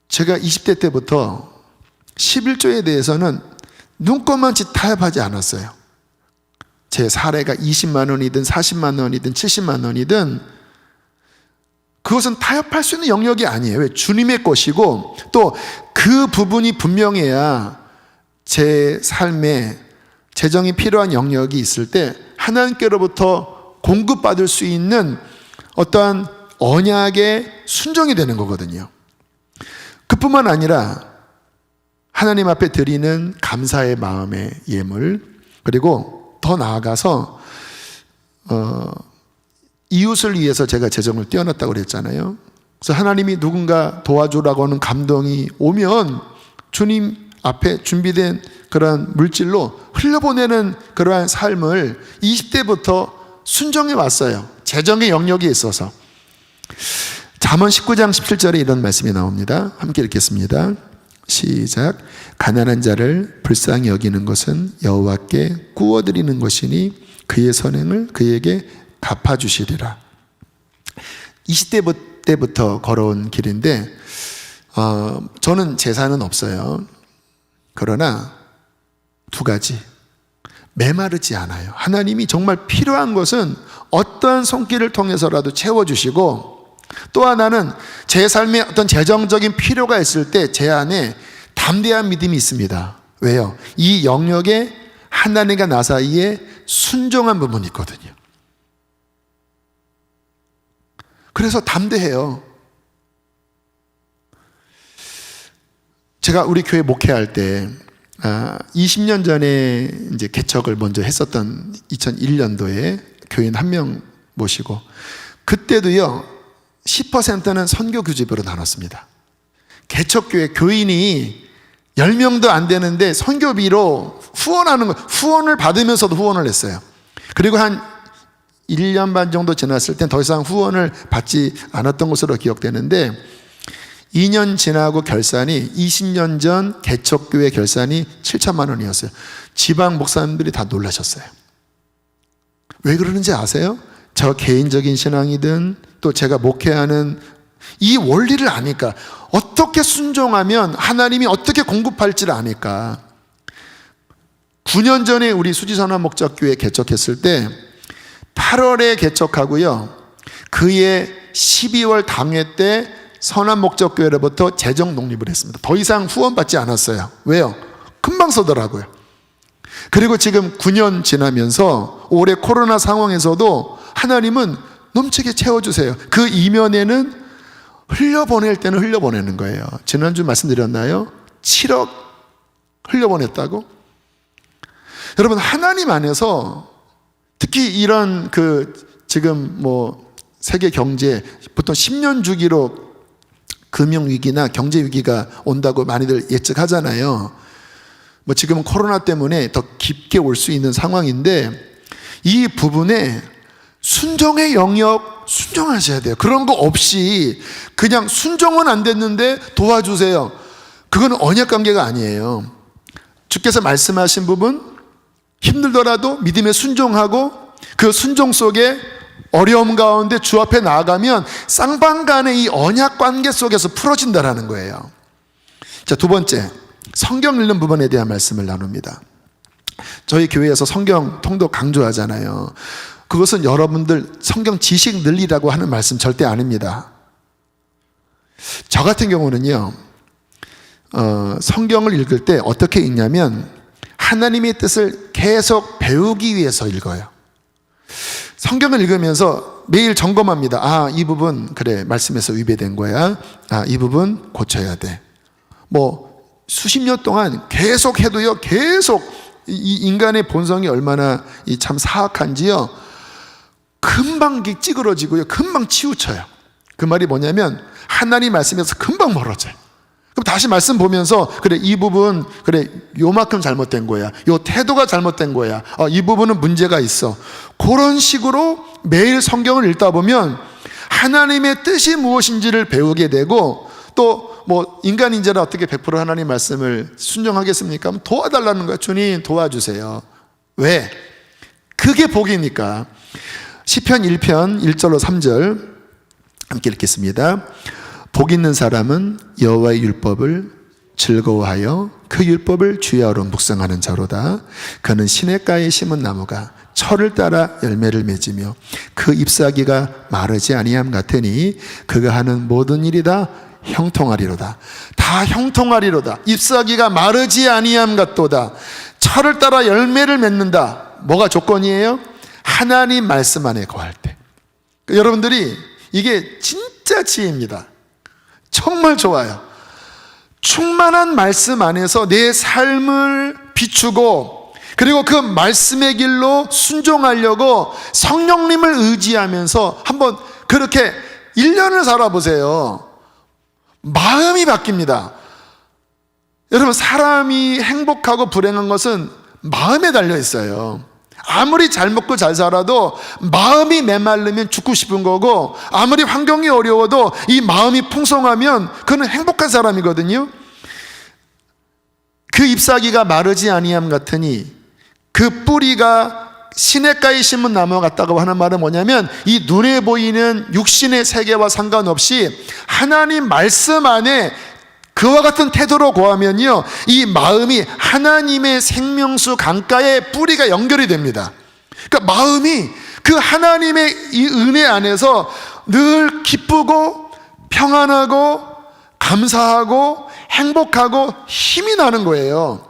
제가 20대 때부터 11조에 대해서는 눈꼽만치 타협하지 않았어요. 제 사례가 20만 원이든 40만 원이든 70만 원이든 그것은 타협할 수 있는 영역이 아니에요. 왜? 주님의 것이고, 또 그 부분이 분명해야 제 삶에 재정이 필요한 영역이 있을 때 하나님께로부터 공급받을 수 있는 어떠한 언약에 순종이 되는 거거든요. 그뿐만 아니라 하나님 앞에 드리는 감사의 마음의 예물, 그리고 더 나아가서 이웃을 위해서 제가 재정을 띄워놨다고 그랬잖아요. 그래서 하나님이 누군가 도와주라고 하는 감동이 오면 주님 앞에 준비된 그러한 물질로 흘려보내는 그러한 삶을 20대부터 순종해 왔어요. 재정의 영역에 있어서. 잠언 19장 17절에 이런 말씀이 나옵니다. 함께 읽겠습니다. 시작. 가난한 자를 불쌍히 여기는 것은 여호와께 구워드리는 것이니 그의 선행을 그에게 갚아주시리라. 20대 때부터 걸어온 길인데 저는 재산은 없어요. 그러나 두 가지, 메마르지 않아요. 하나님이 정말 필요한 것은 어떠한 손길을 통해서라도 채워주시고, 또 하나는 제 삶에 어떤 재정적인 필요가 있을 때 제 안에 담대한 믿음이 있습니다. 왜요? 이 영역에 하나님과 나 사이에 순종한 부분이 있거든요. 그래서 담대해요. 제가 우리 교회 목회할 때 20년 전에 이제 개척을 먼저 했었던 2001년도에 교인 한 명 모시고, 그때도요 10%는 선교 규집으로 나눴습니다. 개척교회 교인이 10명도 안 되는데 선교비로 후원을 받으면서도 후원을 했어요. 그리고 한 1년 반 정도 지났을 땐 더 이상 후원을 받지 않았던 것으로 기억되는데, 2년 지나고 결산이 20년 전 개척교회 결산이 7천만 원이었어요. 지방 목사님들이 다 놀라셨어요. 왜 그러는지 아세요? 저 개인적인 신앙이든 또 제가 목회하는 이 원리를 아니까, 어떻게 순종하면 하나님이 어떻게 공급할지를 아니까. 9년 전에 우리 수지선한 목적교회 개척했을 때 8월에 개척하고요, 그해 12월 당회 때 선한 목적교회로부터 재정 독립을 했습니다. 더 이상 후원받지 않았어요. 왜요? 금방 서더라고요. 그리고 지금 9년 지나면서 올해 코로나 상황에서도 하나님은 넘치게 채워주세요. 그 이면에는 흘려보낼 때는 흘려보내는 거예요. 지난주 말씀드렸나요? 7억 흘려보냈다고? 여러분, 하나님 안에서 특히 이런 지금 세계 경제 보통 10년 주기로 금융위기나 경제위기가 온다고 많이들 예측하잖아요. 지금은 코로나 때문에 더 깊게 올 수 있는 상황인데, 이 부분에 순종의 영역 순종하셔야 돼요. 그런 거 없이 그냥 순종은 안 됐는데 도와주세요, 그건 언약 관계가 아니에요. 주께서 말씀하신 부분 힘들더라도 믿음에 순종하고, 그 순종 속에 어려움 가운데 주 앞에 나아가면 쌍방간의 이 언약 관계 속에서 풀어진다라는 거예요. 자, 두 번째, 성경 읽는 부분에 대한 말씀을 나눕니다. 저희 교회에서 성경 통독 강조하잖아요. 그것은 여러분들 성경 지식 늘리라고 하는 말씀 절대 아닙니다. 저 같은 경우는요, 성경을 읽을 때 어떻게 읽냐면 하나님의 뜻을 계속 배우기 위해서 읽어요. 성경을 읽으면서 매일 점검합니다. 아, 이 부분 그래 말씀에서 위배된 거야. 아, 이 부분 고쳐야 돼. 뭐 수십 년 동안 계속 해도요, 계속 이 인간의 본성이 얼마나 참 사악한지요, 금방 찌그러지고요, 금방 치우쳐요. 그 말이 뭐냐면 하나님 말씀에서 금방 멀어져요. 그럼 다시 말씀 보면서 그래 이 부분 그래 요만큼 잘못된 거야, 요 태도가 잘못된 거야, 이 부분은 문제가 있어. 그런 식으로 매일 성경을 읽다 보면 하나님의 뜻이 무엇인지를 배우게 되고, 또 뭐 인간인자라 어떻게 100% 하나님 말씀을 순종하겠습니까? 도와달라는 거야. 주님 도와주세요. 왜? 그게 복이니까. 시편 1편 1절로 3절 함께 읽겠습니다. 복 있는 사람은 여호와의 율법을 즐거워하여 그 율법을 주야로 묵상하는 자로다. 그는 시냇가에 심은 나무가 철을 따라 열매를 맺으며 그 잎사귀가 마르지 아니함 같으니 그가 하는 모든 일이 다 형통하리로다. 다 형통하리로다. 잎사귀가 마르지 아니함 같도다. 철을 따라 열매를 맺는다. 뭐가 조건이에요? 하나님 말씀 안에 거할 때. 여러분들이 이게 진짜 지혜입니다. 정말 좋아요. 충만한 말씀 안에서 내 삶을 비추고, 그리고 그 말씀의 길로 순종하려고 성령님을 의지하면서 한번 그렇게 1년을 살아보세요. 마음이 바뀝니다. 여러분, 사람이 행복하고 불행한 것은 마음에 달려 있어요. 아무리 잘 먹고 잘 살아도 마음이 메말르면 죽고 싶은 거고, 아무리 환경이 어려워도 이 마음이 풍성하면 그는 행복한 사람이거든요. 그 잎사귀가 마르지 아니함 같으니 그 뿌리가 시냇가에 심은 나무 같다고 하는 말은 뭐냐면, 이 눈에 보이는 육신의 세계와 상관없이 하나님 말씀 안에 그와 같은 태도로 거하면요, 이 마음이 하나님의 생명수 강가에 뿌리가 연결이 됩니다. 그러니까 마음이 그 하나님의 이 은혜 안에서 늘 기쁘고 평안하고 감사하고 행복하고 힘이 나는 거예요.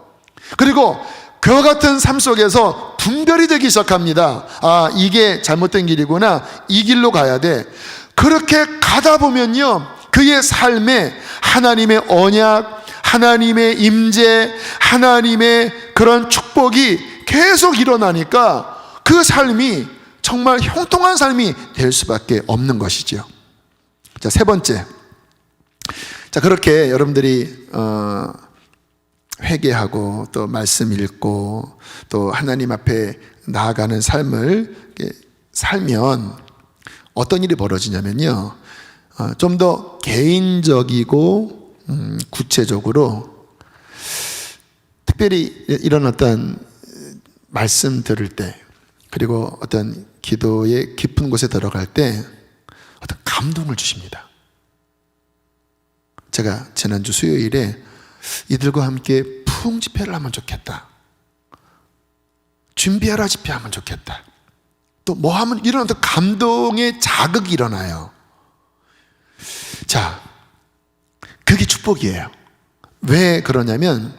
그리고 그와 같은 삶 속에서 분별이 되기 시작합니다. 아, 이게 잘못된 길이구나, 이 길로 가야 돼. 그렇게 가다 보면요, 그의 삶에 하나님의 언약, 하나님의 임재, 하나님의 그런 축복이 계속 일어나니까 그 삶이 정말 형통한 삶이 될 수밖에 없는 것이죠. 자, 세 번째. 자, 그렇게 여러분들이 회개하고 또 말씀 읽고 또 하나님 앞에 나아가는 삶을 살면 어떤 일이 벌어지냐면요, 좀 더 개인적이고 구체적으로, 특별히 이런 어떤 말씀 들을 때, 그리고 어떤 기도의 깊은 곳에 들어갈 때 어떤 감동을 주십니다. 제가 지난주 수요일에 이들과 함께 푸웅 집회를 하면 좋겠다, 준비하라 집회 하면 좋겠다, 또 뭐 하면, 이런 어떤 감동의 자극이 일어나요. 자, 그게 축복이에요. 왜 그러냐면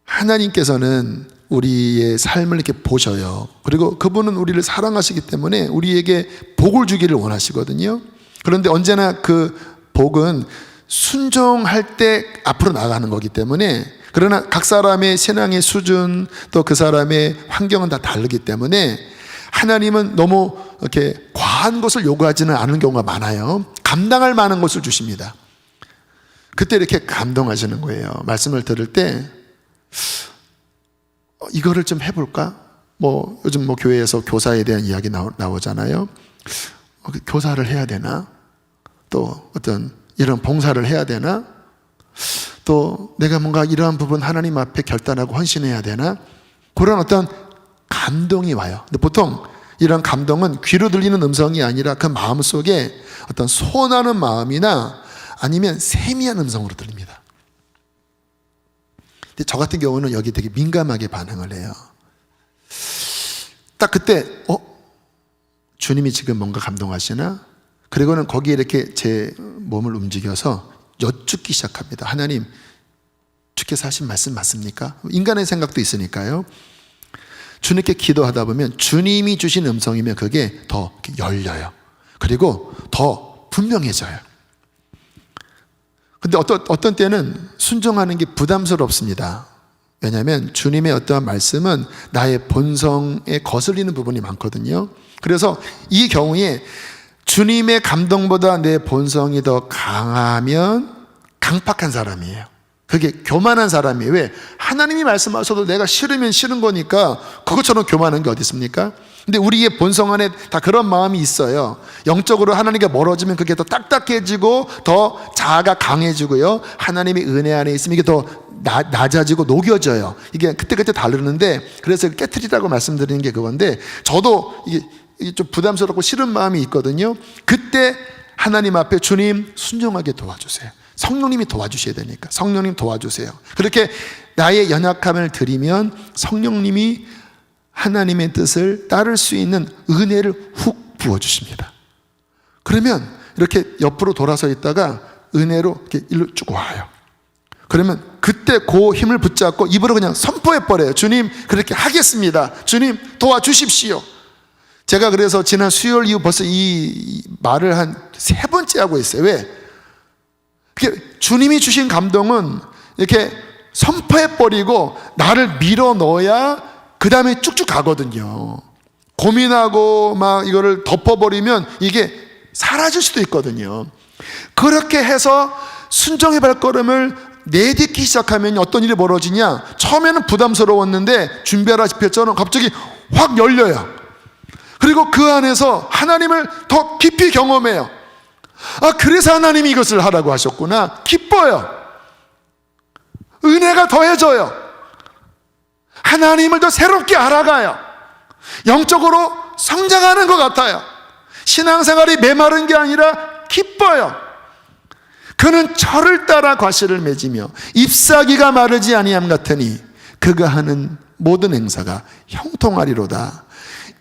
하나님께서는 우리의 삶을 이렇게 보셔요. 그리고 그분은 우리를 사랑하시기 때문에 우리에게 복을 주기를 원하시거든요. 그런데 언제나 그 복은 순종할 때 앞으로 나가는 거기 때문에, 그러나 각 사람의 신앙의 수준, 또 그 사람의 환경은 다 다르기 때문에 하나님은 너무 이렇게 과한 것을 요구하지는 않은 경우가 많아요. 감당할 만한 것을 주십니다. 그때 이렇게 감동하시는 거예요. 말씀을 들을 때 이거를 좀 해볼까? 뭐 요즘 뭐 교회에서 교사에 대한 이야기 나오잖아요. 교사를 해야 되나? 또 어떤 이런 봉사를 해야 되나? 또 내가 뭔가 이러한 부분 하나님 앞에 결단하고 헌신해야 되나? 그런 어떤 감동이 와요. 근데 보통 이런 감동은 귀로 들리는 음성이 아니라 그 마음 속에 어떤 소원하는 마음이나 아니면 세미한 음성으로 들립니다. 근데 저 같은 경우는 여기 되게 민감하게 반응을 해요. 딱 그때 주님이 지금 뭔가 감동하시나? 그리고는 거기에 이렇게 제 몸을 움직여서 여쭙기 시작합니다. 하나님, 주께서 하신 말씀 맞습니까? 인간의 생각도 있으니까요. 주님께 기도하다 보면 주님이 주신 음성이면 그게 더 열려요. 그리고 더 분명해져요. 근데 어떤 때는 순종하는 게 부담스럽습니다. 왜냐하면 주님의 어떠한 말씀은 나의 본성에 거슬리는 부분이 많거든요. 그래서 이 경우에 주님의 감동보다 내 본성이 더 강하면 강팍한 사람이에요. 그게 교만한 사람이에요. 왜? 하나님이 말씀하셔도 내가 싫으면 싫은 거니까 그것처럼 교만한 게 어디 있습니까? 근데 우리의 본성 안에 다 그런 마음이 있어요. 영적으로 하나님께 멀어지면 그게 더 딱딱해지고 더 자아가 강해지고요. 하나님의 은혜 안에 있으면 이게 더 낮아지고 녹여져요. 이게 그때그때 다르는데, 그래서 깨트리라고 말씀드리는 게 그건데, 저도 이게 좀 부담스럽고 싫은 마음이 있거든요. 그때 하나님 앞에 주님 순종하게 도와주세요. 성령님이 도와주셔야 되니까 성령님 도와주세요. 그렇게 나의 연약함을 드리면 성령님이 하나님의 뜻을 따를 수 있는 은혜를 훅 부어주십니다. 그러면 이렇게 옆으로 돌아서 있다가 은혜로 이렇게 일로 쭉 와요. 그러면 그때 그 힘을 붙잡고 입으로 그냥 선포해버려요. 주님 그렇게 하겠습니다. 주님 도와주십시오. 제가 그래서 지난 수요일 이후 벌써 이 말을 한 3번째 하고 있어요. 왜? 주님이 주신 감동은 이렇게 선포해버리고 나를 밀어 넣어야 그 다음에 쭉쭉 가거든요. 고민하고 막 이거를 덮어버리면 이게 사라질 수도 있거든요. 그렇게 해서 순종의 발걸음을 내딛기 시작하면 어떤 일이 벌어지냐, 처음에는 부담스러웠는데 준비하라시피 했잖아요. 갑자기 확 열려요. 그리고 그 안에서 하나님을 더 깊이 경험해요. 아, 그래서 하나님이 이것을 하라고 하셨구나. 기뻐요. 은혜가 더해져요. 하나님을 더 새롭게 알아가요. 영적으로 성장하는 것 같아요. 신앙생활이 메마른 게 아니라 기뻐요. 그는 철을 따라 과실을 맺으며 잎사귀가 마르지 아니함 같으니 그가 하는 모든 행사가 형통하리로다.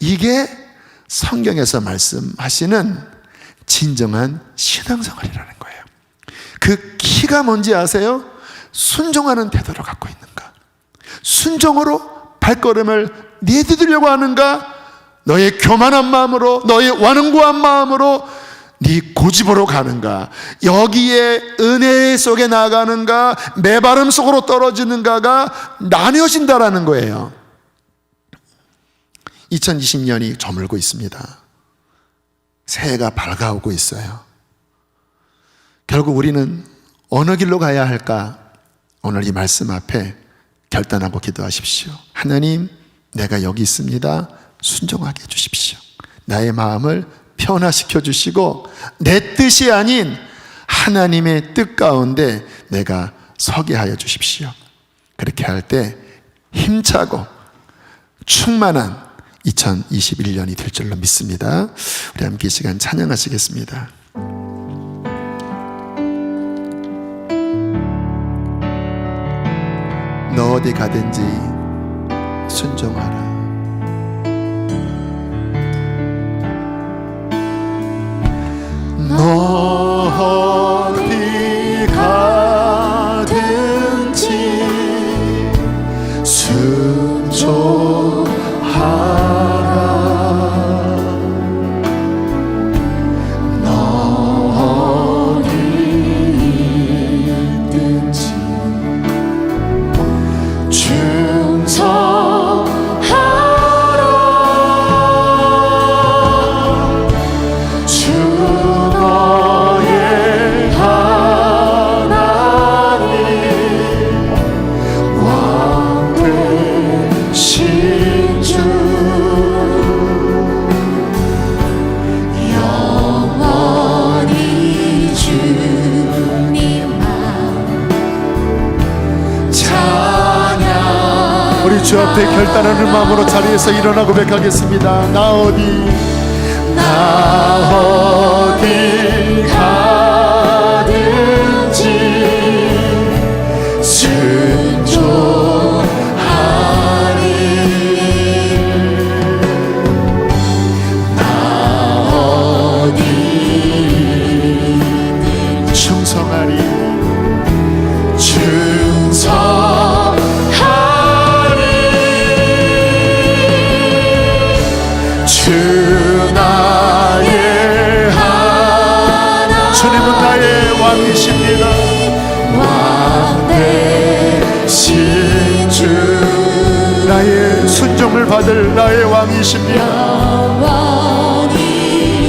이게 성경에서 말씀하시는 진정한 신앙생활이라는 거예요. 그 키가 뭔지 아세요? 순종하는 태도를 갖고 있는가? 순종으로 발걸음을 내디디려고 하는가? 너의 교만한 마음으로, 너의 완응고한 마음으로 네 고집으로 가는가? 여기에 은혜 속에 나아가는가? 메바름 속으로 떨어지는가가 나뉘어진다라는 거예요. 2020년이 저물고 있습니다. 새해가 밝아오고 있어요. 결국 우리는 어느 길로 가야 할까? 오늘 이 말씀 앞에 결단하고 기도하십시오. 하나님, 내가 여기 있습니다. 순종하게 해주십시오. 나의 마음을 변화시켜 주시고 내 뜻이 아닌 하나님의 뜻 가운데 내가 서게 하여 주십시오. 그렇게 할 때 힘차고 충만한 2021년이 될 줄로 믿습니다. 우리 함께 이 시간 찬양하시겠습니다. 너 어디 가든지 순종하라. 너 어디 가든지 순종하라. 너 어디 있든지 충성하라. 주 너의 하나님 왕 되신 주 영원히 주님만 찬양. 우리 주 앞에 결단하는 마음으로 자리에서 일어나 고백하겠습니다. 나 어디 가든지 순종하리. 나 어디든 충성하리. 충성 찬송을 받을 나의 왕이십니다.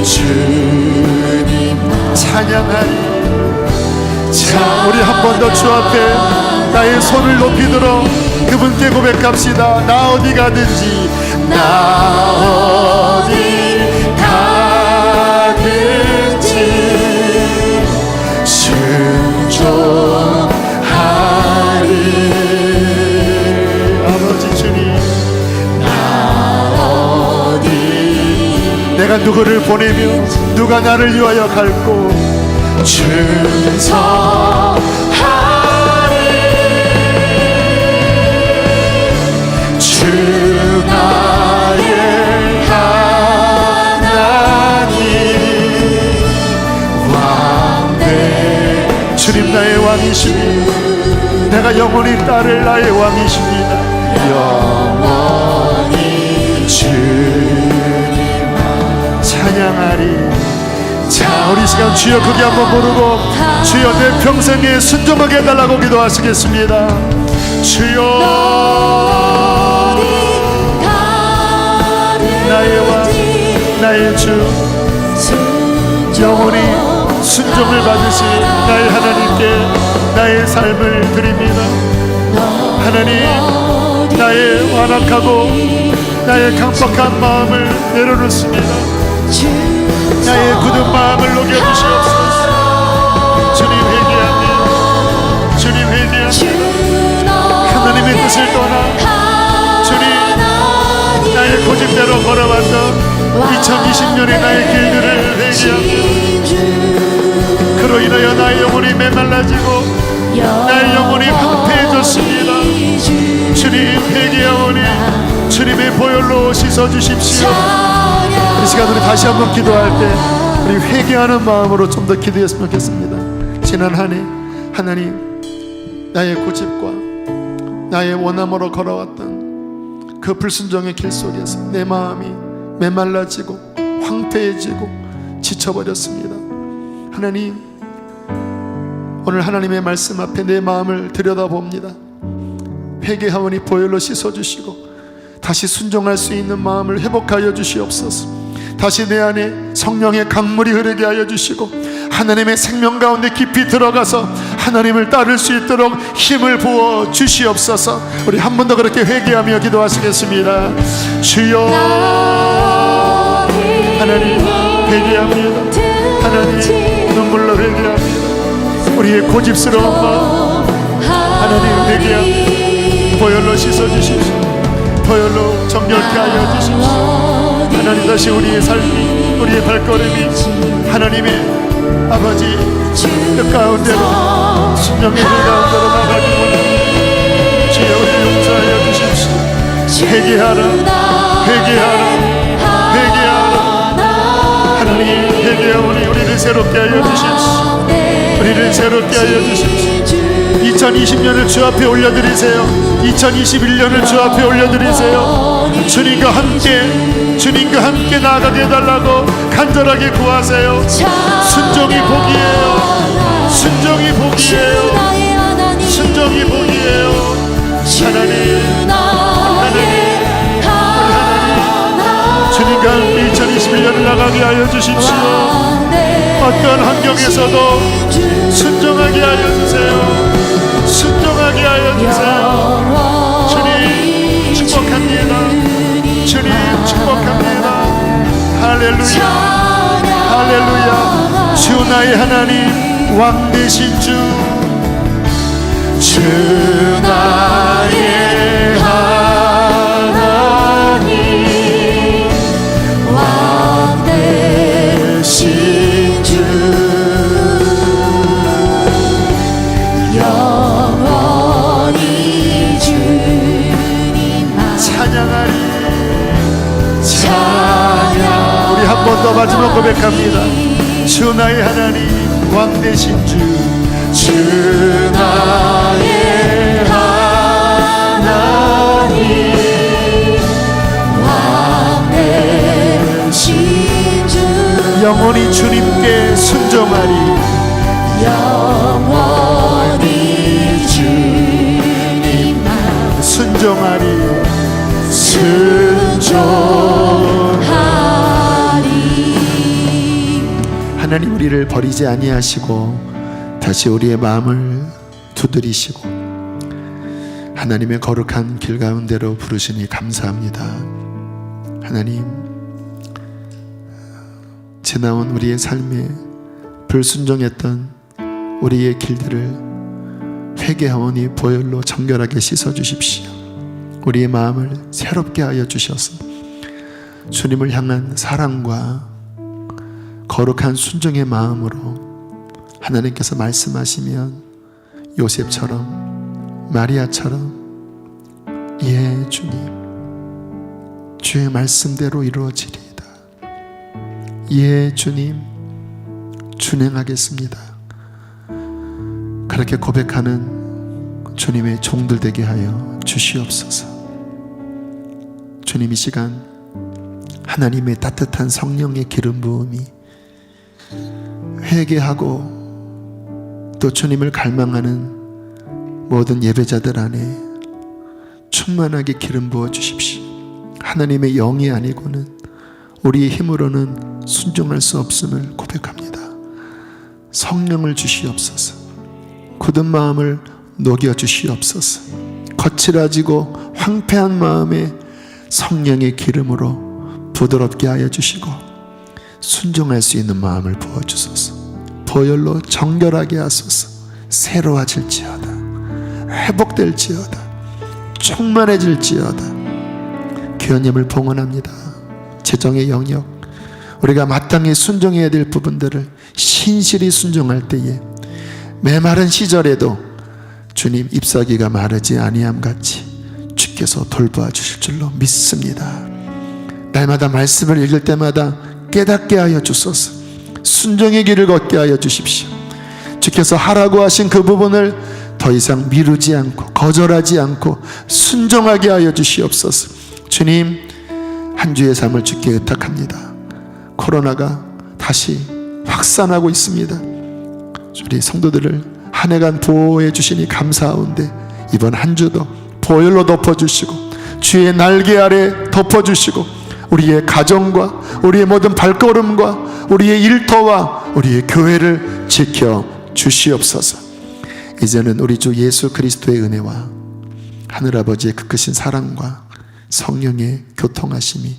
주님 찬양하리. 자, 우리 한 번 더 주 앞에 나의 손을 높이 들어 그분께 고백합시다. 나 어디 가든지, 나 어디 가든지 순종하리. 아버지 주님, 나 어디 내가 누구를 보내며 누가 나를 위하여 갈고 준성하리. 주 나의 하나님 왕대. 주님 나의 왕이시니 내가 영원히 따를 나의 왕이십니다. 영원히 주님 찬양하리. 자, 우리 시간 주여 크게 한번 부르고 주여 내 평생에 순종하게 해달라고 기도하시겠습니다. 주여 나의 왕 나의 주 영원히 순종을 받으신 나의 하나님께 나의 삶을 드립니다. 하나님, 나의 완악하고 나의 강박한 마음을 내려놓습니다. 나의 굳은 마음을 녹여주시옵소서. 주님 회개합니다. 주님 회개합니다. 하나님의 뜻을 떠나 주님 나의 고집대로 걸어왔던 2020년의 나의 길들을 회개합니다. 그로 인하여 나의 영혼이 메말라지고 나의 영혼이 황폐해졌습니다. 주님 회개하오니 주님의 보혈로 씻어주십시오. 이 시간 우리 다시 한번 기도할 때 우리 회개하는 마음으로 좀 더 기도했으면 좋겠습니다. 지난 한 해 하나님, 나의 고집과 나의 원함으로 걸어왔던 그 불순종의 길 속에서 내 마음이 메말라지고 황폐해지고 지쳐버렸습니다. 하나님, 오늘 하나님의 말씀 앞에 내 마음을 들여다봅니다. 회개하오니 보혈로 씻어주시고 다시 순종할 수 있는 마음을 회복하여 주시옵소서. 다시 내 안에 성령의 강물이 흐르게 하여 주시고 하나님의 생명 가운데 깊이 들어가서 하나님을 따를 수 있도록 힘을 부어 주시옵소서. 우리 한 번 더 그렇게 회개하며 기도하시겠습니다. 주여 하나님 회개합니다. 하나님 눈물로 회개합니다. 우리의 고집스러운 마음 하나님 회개합니다. 보혈로 씻어주십시오. 보혈로 정결케 하여 주십시오. 하나님, 다시 우리의 삶이 우리의 발걸음이 하나님의 아버지 뜻 가운데로 순종의 길 가운데로 나가기 원합니다. 주여 우리를 용서하여 주십시오. 회개하라 회개하라 회개하라. 하나님 회개하오니 우리를 새롭게 하여 주십시오. 우리를 새롭게 하여 주십시오. 2020년을 주 앞에 올려드리세요. 2021년을 주 앞에 올려드리세요. 주님과 함께 나아가게 해달라고 간절하게 구하세요. 순종이 복이에요. 순종이 복이에요. 순종이 복이에요. 하나님, 주님과 함께 2021년을 나가게 하여 주십시오. 어떤 환경에서도 순종하게 하여 주세요. 순종하게 하여 주세요. 주님 축복합니다. 주님 축복합니다. 할렐루야 할렐루야. 주 나의 하나님 왕 되신 주, 주 나의 하나님 왕 되신 주, 영원히 주님만 찬양하리. 찬양. 우리 한 번 더 마지막 고백합니다. 주 나의 하나님 왕 되신 주, 주 나의 하나님 왕 되신 주, 영원히 주님께 순종하리. 영원히 주님만 순종하리. 하나님 우리를 버리지 아니하시고 다시 우리의 마음을 두드리시고 하나님의 거룩한 길 가운데로 부르시니 감사합니다. 하나님, 지나온 우리의 삶에 불순종했던 우리의 길들을 회개하오니 보혈로 정결하게 씻어주십시오. 우리의 마음을 새롭게 하여 주셔서 주님을 향한 사랑과 거룩한 순종의 마음으로 하나님께서 말씀하시면 요셉처럼 마리아처럼 예 주님, 주의 말씀대로 이루어지리이다. 예 주님, 준행하겠습니다. 그렇게 고백하는 주님의 종들 되게 하여 주시옵소서. 주님, 이 시간 하나님의 따뜻한 성령의 기름 부음이 회개하고 또 주님을 갈망하는 모든 예배자들 안에 충만하게 기름 부어 주십시오. 하나님의 영이 아니고는 우리의 힘으로는 순종할 수 없음을 고백합니다. 성령을 주시옵소서. 굳은 마음을 녹여 주시옵소서. 거칠어지고 황폐한 마음에 성령의 기름으로 부드럽게 하여 주시고 순종할 수 있는 마음을 부어주소서. 보혈로 정결하게 하소서. 새로워질지어다. 회복될지어다. 충만해질지어다. 귀하님을 봉헌합니다. 재정의 영역, 우리가 마땅히 순종해야 될 부분들을 신실히 순종할 때에 메마른 시절에도 주님 잎사귀가 마르지 아니함 같이 주께서 돌보아 주실 줄로 믿습니다. 날마다 말씀을 읽을 때마다 깨닫게 하여 주소서. 순종의 길을 걷게 하여 주십시오. 주께서 하라고 하신 그 부분을 더 이상 미루지 않고 거절하지 않고 순종하게 하여 주시옵소서. 주님, 한 주의 삶을 주께 의탁합니다. 코로나가 다시 확산하고 있습니다. 우리 성도들을 한 해간 보호해 주시니 감사하온데 이번 한 주도 보혈로 덮어주시고 주의 날개 아래 덮어주시고 우리의 가정과 우리의 모든 발걸음과 우리의 일터와 우리의 교회를 지켜 주시옵소서. 이제는 우리 주 예수 그리스도의 은혜와 하늘아버지의 그 크신 사랑과 성령의 교통하심이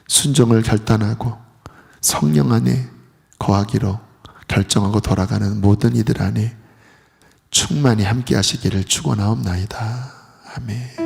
순종을 결단하고 성령 안에 거하기로 결정하고 돌아가는 모든 이들 안에 충만히 함께 하시기를 축원하옵나이다. 아멘.